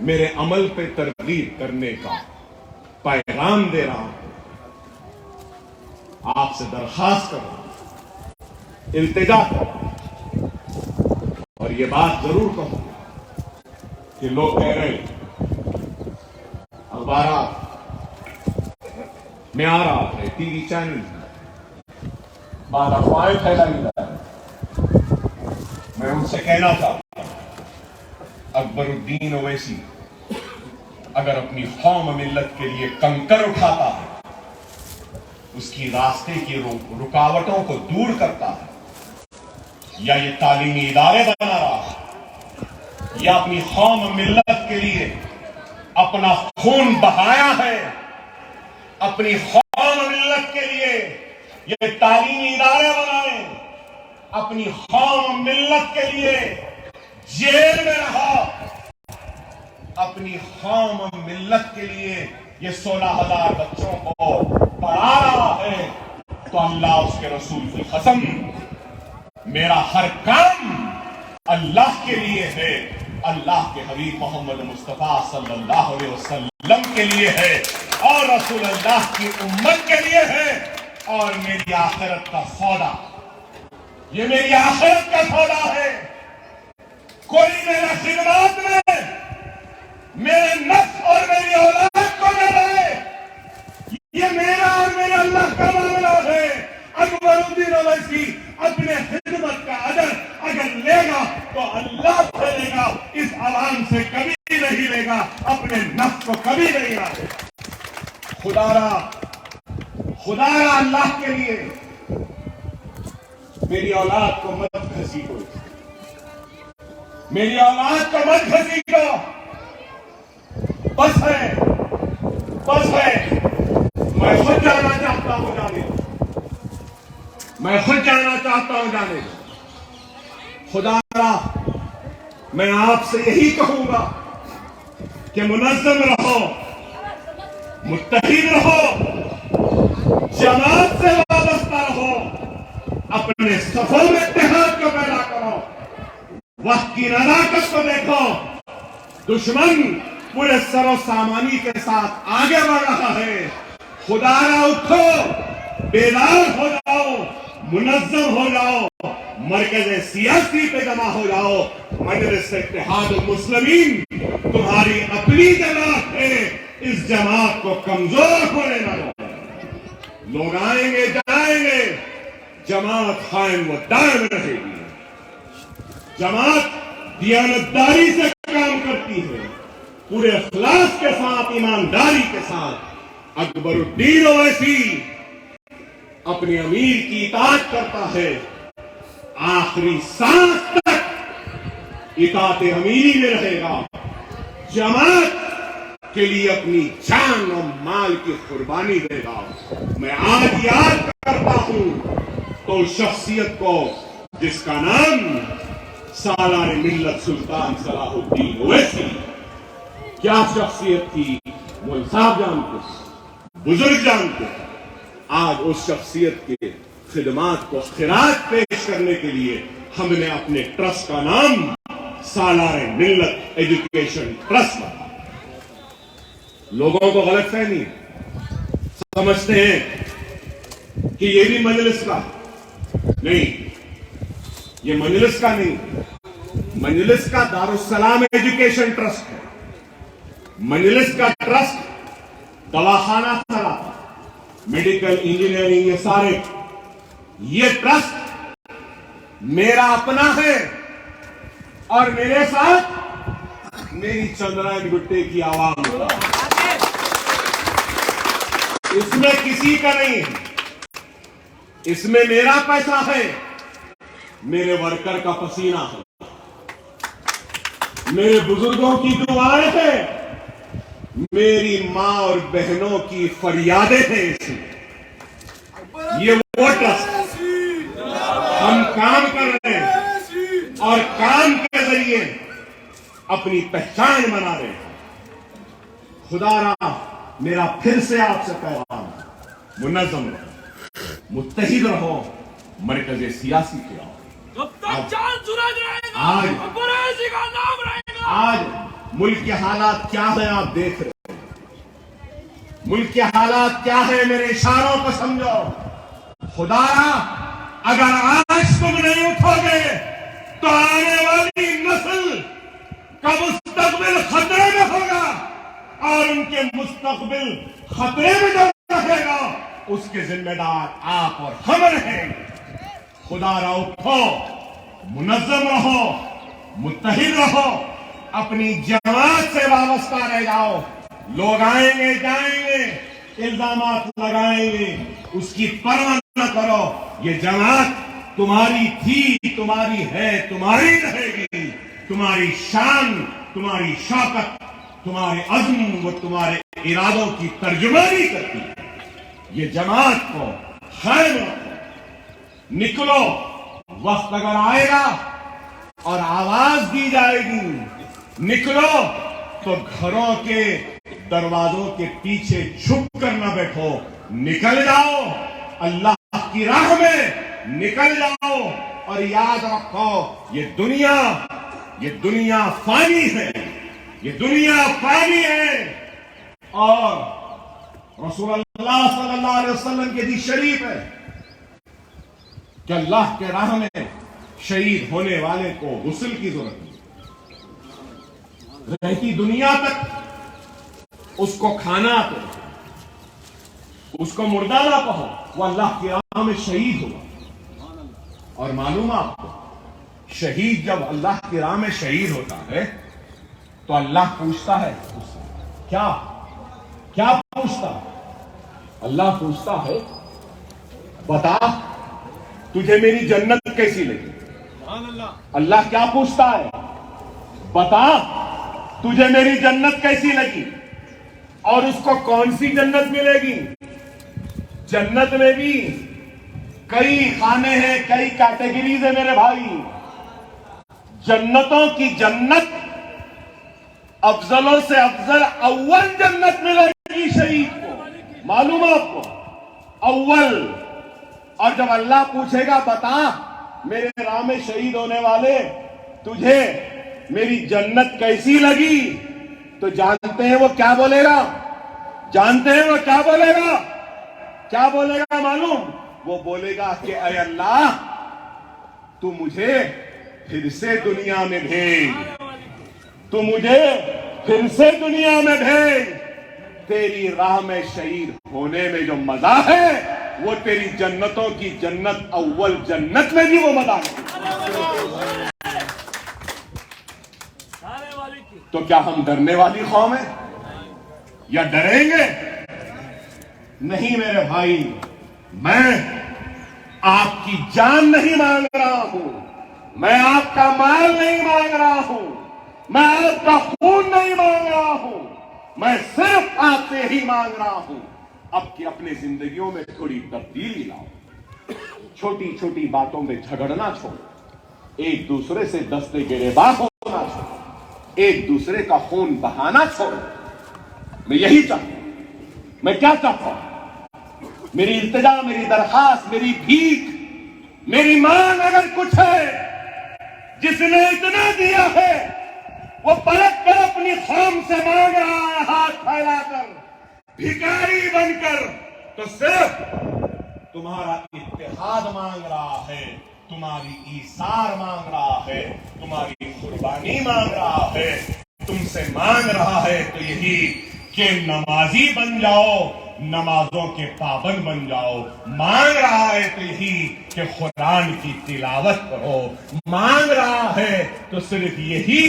میرے عمل پہ ترغیب کرنے کا پیغام دے رہا ہوں، آپ سے درخواست کر رہا ہوں، التجا کر رہا ہوں۔ اور یہ بات ضرور کہوں کہ لوگ کہہ رہے اخبارات میں آ رہا ہے، ٹی وی چینل بات افواہیں پھیلائی جا رہی ہے۔ میں ان سے کہنا چاہتا ہوں اکبر الدین اویسی اگر اپنی قوم ملت کے لیے کنکر اٹھاتا ہے، اس کی راستے کی رکاوٹوں کو دور کرتا ہے، یا یہ تعلیمی ادارے بنا رہا ہے، یا اپنی قوم ملت کے لیے اپنا خون بہایا ہے، اپنی قوم ملت کے لیے یہ تعلیمی ادارے بنائیں، اپنی قوم ملت کے لیے جیل میں رہو، اپنی قوم ملت کے لیے یہ 16,000 بچوں کو پڑھا رہا ہے، تو اللہ اس کے رسول کی قسم میرا ہر کام اللہ کے لیے ہے، اللہ کے حبیب محمد مصطفیٰ صلی اللہ علیہ وسلم کے لیے ہے، اور رسول اللہ کی امت کے لیے ہے، اور میری آخرت کا سودا، یہ میری آخرت کا سودا ہے۔ کوئی میرا خدمات میں میرے نفس اور میری اولاد کو نہ لائے، یہ میرا اور میرے اللہ کا معاملہ ہے۔ اکبر الدین اویسی اپنے خدمت کا اجر اگر لے گا تو اللہ سے لے گا، اس عوام سے کبھی نہیں لے گا، اپنے نفس کو کبھی نہیں گا۔ خدا را اللہ کے لیے میری اولاد کو مت گھسیٹو، میری اولاد کو مت گھسیٹو، بس ہے، میں خود جانا چاہتا ہوں جانے، میں خود جانا چاہتا ہوں جانے۔ خدا را میں آپ سے یہی کہوں گا کہ منظم رہو، متحد رہو، جماعت سے وابستہ رہو، اپنے صفوں میں اتحاد کو پیدا کرو۔ وقت کی نزاکت کو دیکھو، دشمن پورے سر و سامانی کے ساتھ آگے بڑھ رہا ہے۔ خدا را اٹھو، بیدار ہو جاؤ، منظم ہو جاؤ، مرکز سیاسی پہ جمع ہو جاؤ۔ مجلس اتحاد المسلمین تمہاری اپنی جماعت ہے، اس جماعت کو کمزور ہونے نہ دو۔ لوگ آئیں گے جائیں گے، جماعت قائم و دائم رہے گی۔ جماعت دیانتداری سے کام کرتی ہے، پورے اخلاص کے ساتھ، ایمانداری کے ساتھ۔ اکبر الدین اویسی اپنے امیر کی اطاعت کرتا ہے، آخری سانس تک اطاعت امیری میں رہے گا، جماعت کے لیے اپنی جان اور مال کی قربانی دے گا۔ میں آج یاد کرتا ہوں تو شخصیت کو جس کا نام سالار ملت سلطان صلاح الدین اویسی، کیا شخصیت تھی، مول صاحب جانتے، بزرگ جانتے۔ آج اس شخصیت کے خدمات کو خراج پیش کرنے کے لیے ہم نے اپنے ٹرسٹ کا نام سالار ملت ایجوکیشن ٹرسٹ رکھا۔ لوگوں کو غلط فہمی، سمجھتے ہیں کہ یہ بھی مجلس کا نہیں، یہ مجلس کا نہیں، مجلس کا دارالسلام ایجوکیشن ٹرسٹ ہے۔ مجلس کا ٹرسٹ دواخانہ چلاتا، میڈیکل انجینئرنگ، یہ سارے، یہ ٹرسٹ میرا اپنا ہے، اور میرے ساتھ میری چندرائن گٹے کی عوام کا، اس میں کسی کا نہیں ہے، اس میں میرا پیسہ ہے، میرے ورکر کا پسینہ ہے، میرے بزرگوں کی دعائیں ہیں، میری ماں اور بہنوں کی فریادیں ہیں اس میں۔ یہ وہ ٹرسٹ، ہم کام کر رہے ہیں اور کام کے ذریعے اپنی پہچان بنا رہے ہیں۔ خدا را میرا پھر سے آپ سے پیغام، منظم رہو، متحد رہو، مرکز سیاسی کے آؤ۔ آج ملک کے حالات کیا ہیں آپ دیکھ رہے ہیں، ملک کے حالات کیا ہیں، میرے اشاروں کو سمجھو۔ خدا را اگر آج تم نہیں اٹھو گے تو آنے والی نسل کا مستقبل خطرے میں ہوگا، اور ان کے مستقبل خطرے میں جو رہے گا اس کے ذمہ دار آپ اور ہم رہیں گے۔ خدا را اٹھو، منظم رہو، متحد رہو، اپنی جماعت سے وابستہ رہ جاؤ۔ لوگ آئیں گے جائیں گے، الزامات لگائیں گے، اس کی پرواہ نہ کرو۔ یہ جماعت تمہاری تھی، تمہاری ہے، تمہاری رہے گی۔ تمہاری شان، تمہاری شوکت، تمہارے عزم و تمہارے ارادوں کی ترجمانی کرتی ہے۔ یہ جماعت کو خیر نکلو، وقت اگر آئے گا اور آواز دی جائے گی نکلو، تو گھروں کے دروازوں کے پیچھے چھپ کر نہ بیٹھو، نکل جاؤ، اللہ کی راہ میں نکل جاؤ، اور یاد رکھو یہ دنیا فانی ہے، یہ دنیا فانی ہے، اور رسول اللہ صلی اللہ علیہ وسلم کی حدیث شریف ہے کہ اللہ کے راہ میں شہید ہونے والے کو غسل کی ضرورت نہیں، رہتی دنیا تک اس کو کھانا دو، اس کو مردہ نہ کہو، وہ اللہ کی راہ میں شہید ہوگا۔ اور معلوم آپ کو شہید جب اللہ کی راہ میں شہید ہوتا ہے تو اللہ پوچھتا ہے کیا پوچھتا ہے؟ اللہ پوچھتا ہے بتا تجھے میری جنت کیسی لگی؟ اللہ کیا پوچھتا ہے؟ بتا تجھے میری جنت کیسی لگی؟ اور اس کو کون سی جنت ملے گی؟ جنت میں بھی کئی خانے ہیں، کئی کیٹیگریز ہیں میرے بھائی۔ جنتوں کی جنت افضلوں سے افضل اول جنت ملے گی شہید کو، معلوم آپ کو، اول۔ اور جب اللہ پوچھے گا بتا میرے راہ میں شہید ہونے والے تجھے میری جنت کیسی لگی، تو جانتے ہیں وہ کیا بولے گا؟ جانتے ہیں وہ کیا بولے گا؟ کیا بولے گا معلوم؟ وہ بولے گا کہ اے اللہ تو مجھے پھر سے دنیا میں بھیج، تو مجھے پھر سے دنیا میں بھیج، تیری راہ میں شہید ہونے میں جو مزہ ہے وہ تیری جنتوں کی جنت اول جنت میں بھی وہ مزہ ہے۔ تو کیا ہم ڈرنے والی قوم ہیں یا ڈریں گے؟ نہیں میرے بھائی، میں آپ کی جان نہیں مانگ رہا ہوں، میں آپ کا مال نہیں مانگ رہا ہوں، میں آپ کا خون نہیں مانگ رہا ہوں، میں صرف آپ سے ہی مانگ رہا ہوں اب کہ اپنے زندگیوں میں تھوڑی تبدیلی لاؤ، چھوٹی چھوٹی باتوں میں جھگڑنا چھوڑو، ایک دوسرے سے دستے گریباں ہونا چھوڑو، ایک دوسرے کا خون بہانا چھوڑو۔ میں یہی چاہتا ہوں۔ میں کیا چاہتا ہوں؟ میری التجا، میری درخواست، میری بھیک، میری مانگ اگر کچھ ہے، جس نے اتنا دیا ہے وہ پلٹ کر اپنی قوم سے مانگ رہا ہے ہاتھ پھیلا کر، بھکاری بن کر، تو صرف تمہارا اتحاد مانگ رہا ہے، تمہاری ایثار مانگ رہا ہے، تمہاری قربانی مانگ رہا ہے، تم سے مانگ رہا ہے تو یہی کہ نمازی بن جاؤ، نمازوں کے پابند بن جاؤ، مانگ رہا ہے تو یہی کہ قرآن کی تلاوت کرو، مانگ رہا ہے تو صرف یہی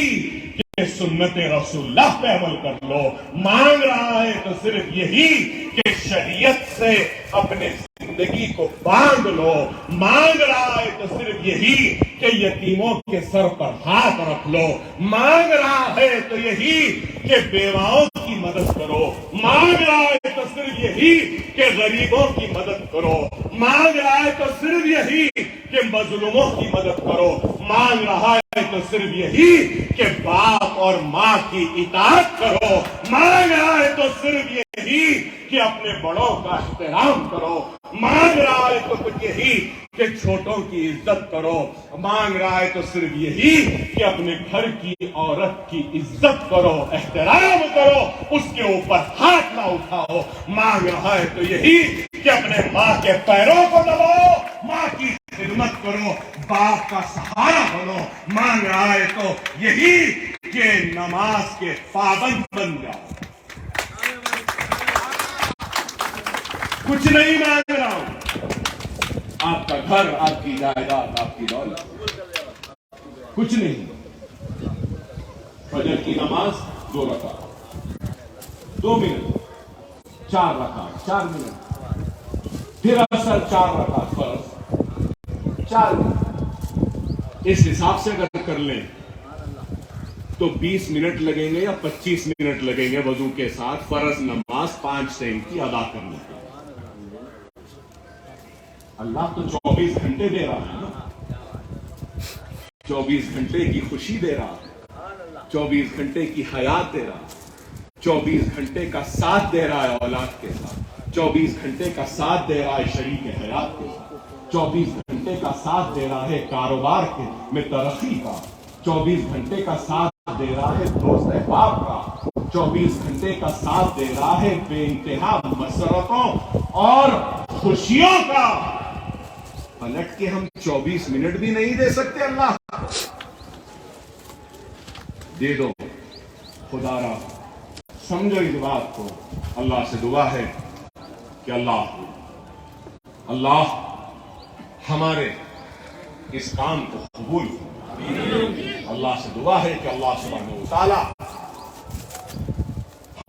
کہ سنت رسول اللہ پہ عمل کر لو، مانگ رہا ہے تو صرف یہی کہ شریعت سے اپنے زندگی کو باندھ لو، مانگ رہا ہے تو صرف یہی کہ یتیموں کے سر پر ہاتھ رکھ لو، مانگ رہا ہے تو یہی کہ بیواؤں کی مدد کرو، مانگ رہا ہے تو صرف یہی کہ غریبوں کی مدد کرو، مانگ رہا ہے تو صرف یہی کہ مظلوموں کی مدد کرو، مانگ رہا ہے تو صرف یہی کہ باپ اور ماں کی اطاعت کرو، مانگ رہا ہے تو صرف یہی کہ اپنے بڑوں کا احترام کرو، مانگ رہا ہے تو کچھ یہی کہ چھوٹوں کی عزت کرو، مانگ رہا ہے تو صرف یہی کہ اپنے گھر کی عورت کی عزت کرو، احترام کرو، اس کے اوپر ہاتھ نہ اٹھاؤ، مانگ رہا ہے تو یہی کہ اپنے ماں کے پیروں کو دباؤ، ماں کی خدمت کرو، باپ کا سہارا بنو، مانگ رہا ہے تو یہی کہ نماز کے پابند بن جاؤ۔ کچھ نہیں مانگ رہا ہوں، آپ کا گھر، آپ کی جائیداد، آپ کی دولت، کچھ نہیں۔ فجر کی نماز 2 رکعت، 2 منٹ، 4 رکعت، 4 منٹ، پھر عصر 4 رکعت فرض، 4 منٹ۔ اس حساب سے اگر کر لیں تو 20 منٹ لگیں گے یا 25 منٹ لگیں گے وضو کے ساتھ فرض نماز 5 ٹائم کی ادا کرنے کے۔
اللہ تو 24 گھنٹے دے رہا ہے نا، 24 گھنٹے کی خوشی دے رہا ہے، 24 گھنٹے کی حیات دے رہا ہے، 24 گھنٹے کا ساتھ دے رہا ہے اولاد کے ساتھ، 24 گھنٹے کا ساتھ دے رہا ہے شریک حیات کے ساتھ، 24 گھنٹے کا ساتھ دے رہا ہے کاروبار میں ترقی کا، 24 گھنٹے کا ساتھ دے رہا ہے دوست احباب کا، 24 گھنٹے کا ساتھ دے رہا ہے بے انتہا مسرتوں اور خوشیوں کا۔ پلٹ کے ہم 24 منٹ بھی نہیں دے سکتے اللہ؟ دے دو خدا را، سمجھو اس بات کو۔ اللہ سے دعا ہے کہ اللہ ہمارے اس کام کو قبول کرے۔ اللہ سے دعا ہے کہ اللہ سبحانہ و تعالی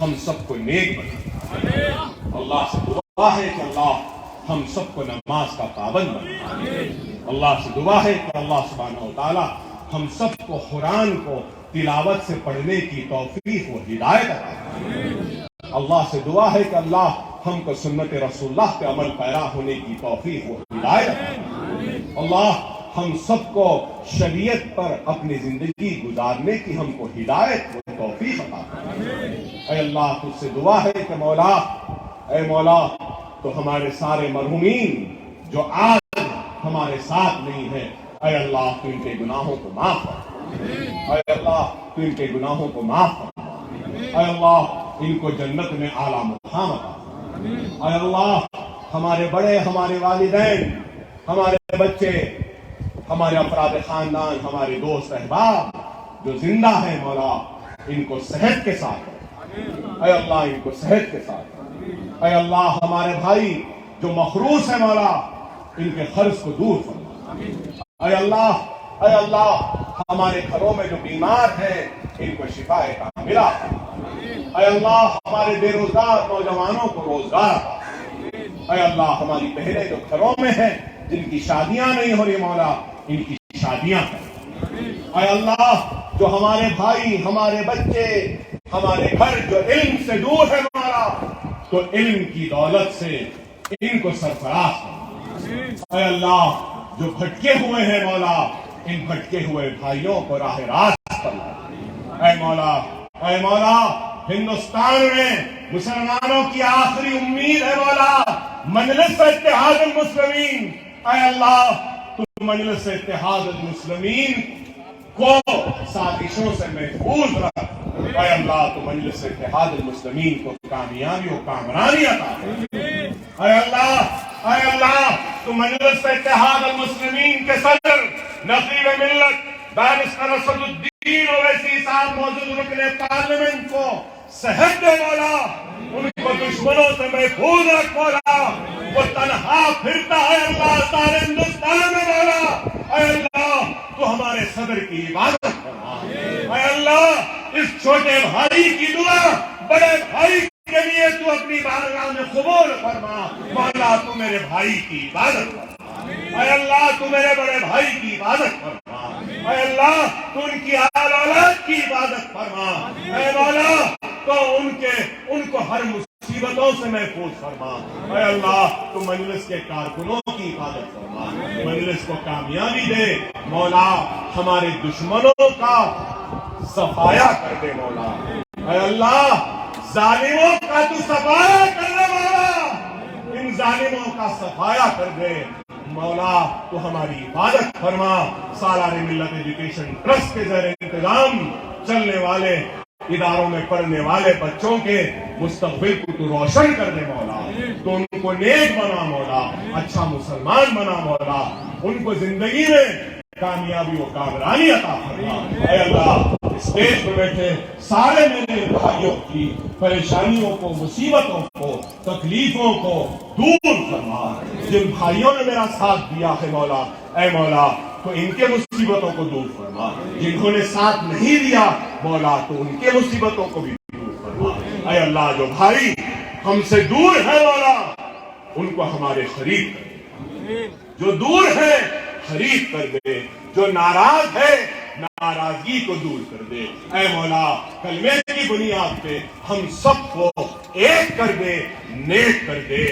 ہم سب کو نیک بنائے۔ اللہ سے دعا ہے کہ اللہ ہم سب کو نماز کا پابند بنائے۔ اللہ سے دعا ہے کہ اللہ سبحانہ و تعالی ہم سب کو قرآن کو تلاوت سے پڑھنے کی توفیق و ہدایت عطا فرمائے۔ اللہ سے دعا ہے کہ اللہ ہم کو سنت رسول اللہ پہ عمل پیرا ہونے کی توفیق و ہدایت عطا فرمائے۔ اللہ ہم سب کو شریعت پر اپنی زندگی گزارنے کی ہم کو ہدایت و توفیق عطا فرمائے۔ اے اللہ تجھ سے دعا ہے کہ مولا، اے مولا تو ہمارے سارے مرحومین جو آج ہمارے ساتھ نہیں ہیں، اے اللہ تو ان کے گناہوں کو معاف فرما۔ اے اللہ تو ان کے گناہوں کو معاف فرما۔ اے اللہ ان کو جنت میں اعلیٰ مقام عطا فرما۔ اے اللہ ہمارے بڑے، ہمارے والدین، ہمارے بچے، ہمارے افراد خاندان، ہمارے دوست احباب جو زندہ ہیں مولا، ان کو صحت کے ساتھ رکھ۔ اے اللہ ان کو صحت کے ساتھ رکھ۔ اے اللہ ہمارے بھائی جو مخروص ہیں مولا، ان کے قرض کو دور فرما۔ اے اللہ ہمارے گھروں میں جو بیمار ہیں ان کو شفا کاملہ فرما۔ اے اللہ ہمارے بے روزگار نوجوانوں کو روزگار عطا۔ اے اللہ ہماری بہنیں جو گھروں میں ہیں جن کی شادیاں نہیں ہو رہی مولا، ان کی شادیاں کر۔ اے اللہ جو ہمارے بھائی، ہمارے بچے، ہمارے گھر جو علم سے دور ہے مولا، تو علم کی دولت سے ان کو سرفراز کر۔ اے اللہ جو بھٹکے ہوئے ہیں مولا، ان بھٹکے ہوئے بھائیوں کو راہ راست پر لا۔ اے مولا ہندوستان میں مسلمانوں کی آخری امید ہے مولا مجلس اتحاد المسلمین۔ اے اللہ تو مجلس اتحاد المسلمین کو سازشوں سے محفوظ رکھ۔ اے اللہ تو مجلس اتحاد المسلمین کو کامیابی و کامرانی عطا فرما۔ اے اللہ تو مجلس اتحاد المسلمین کے صدر نقیب ملت بارسٹر اسد الدین اویسی صاحب موجود رکن پارلیمنٹ کو صحت دے مولا، ان کو دشمنوں سے محفوظ رکھ مولا۔ وہ تنہا پھرتا ہے اللہ سارے ہندوستان میں مولا۔ اے اللہ تو ہمارے صدر کی عبادت فرما۔ اے اللہ اس چھوٹے بھائی کی دعا بڑے بھائی کے لیے تو اپنی بارگاہ میں قبول فرما۔ مولا تو میرے بھائی کی عبادت فرما۔ اے اللہ تو میرے بڑے بھائی کی عبادت فرما۔ اے اللہ تو ان کی آل اولاد کی عبادت فرما۔ اے مولا تو ان کو ہر مصیبتوں سے محفوظ فرما۔ اے اللہ تو مجلس کے کارکنوں کی حفاظت فرما، مجلس کو کامیابی دے مولا، ہمارے دشمنوں کا صفایا کر دے مولا۔ اے اللہ ظالموں کا تو صفایا کر دے مولا، ان ظالموں کا صفایا کر دے مولا۔ تو ہماری عبادت فرما۔ سالار ملت ایجوکیشن ٹرسٹ کے زیر انتظام چلنے والے اداروں میں پڑھنے والے بچوں کے مستقبل کو تو روشن کر دے مولا، تو ان کو نیک بنا مولا، اچھا مسلمان بنا مولا، ان کو زندگی میں کامیابی و کامرانی عطا فرما۔ اے اللہ اسٹیج پہ بیٹھے سارے میرے بھائیوں کی پریشانیوں کو، مصیبتوں کو، تکلیفوں کو دور فرما۔ جن بھائیوں نے میرا ساتھ دیا ہے مولا، اے مولا تو ان کے مصیبتوں کو دور فرما، جنہوں نے ساتھ نہیں دیا مولا تو ان کے مصیبتوں کو بھی دور فرما۔ اے اللہ جو بھائی ہم سے دور ہے مولا ان کو ہمارے قریب کر دے، جو دور ہے قریب کر دے، جو ناراض ہے ناراضگی کو دور کر دے۔ اے مولا کلمے کی بنیاد پہ ہم سب کو ایک کر دے، نیک کر دے۔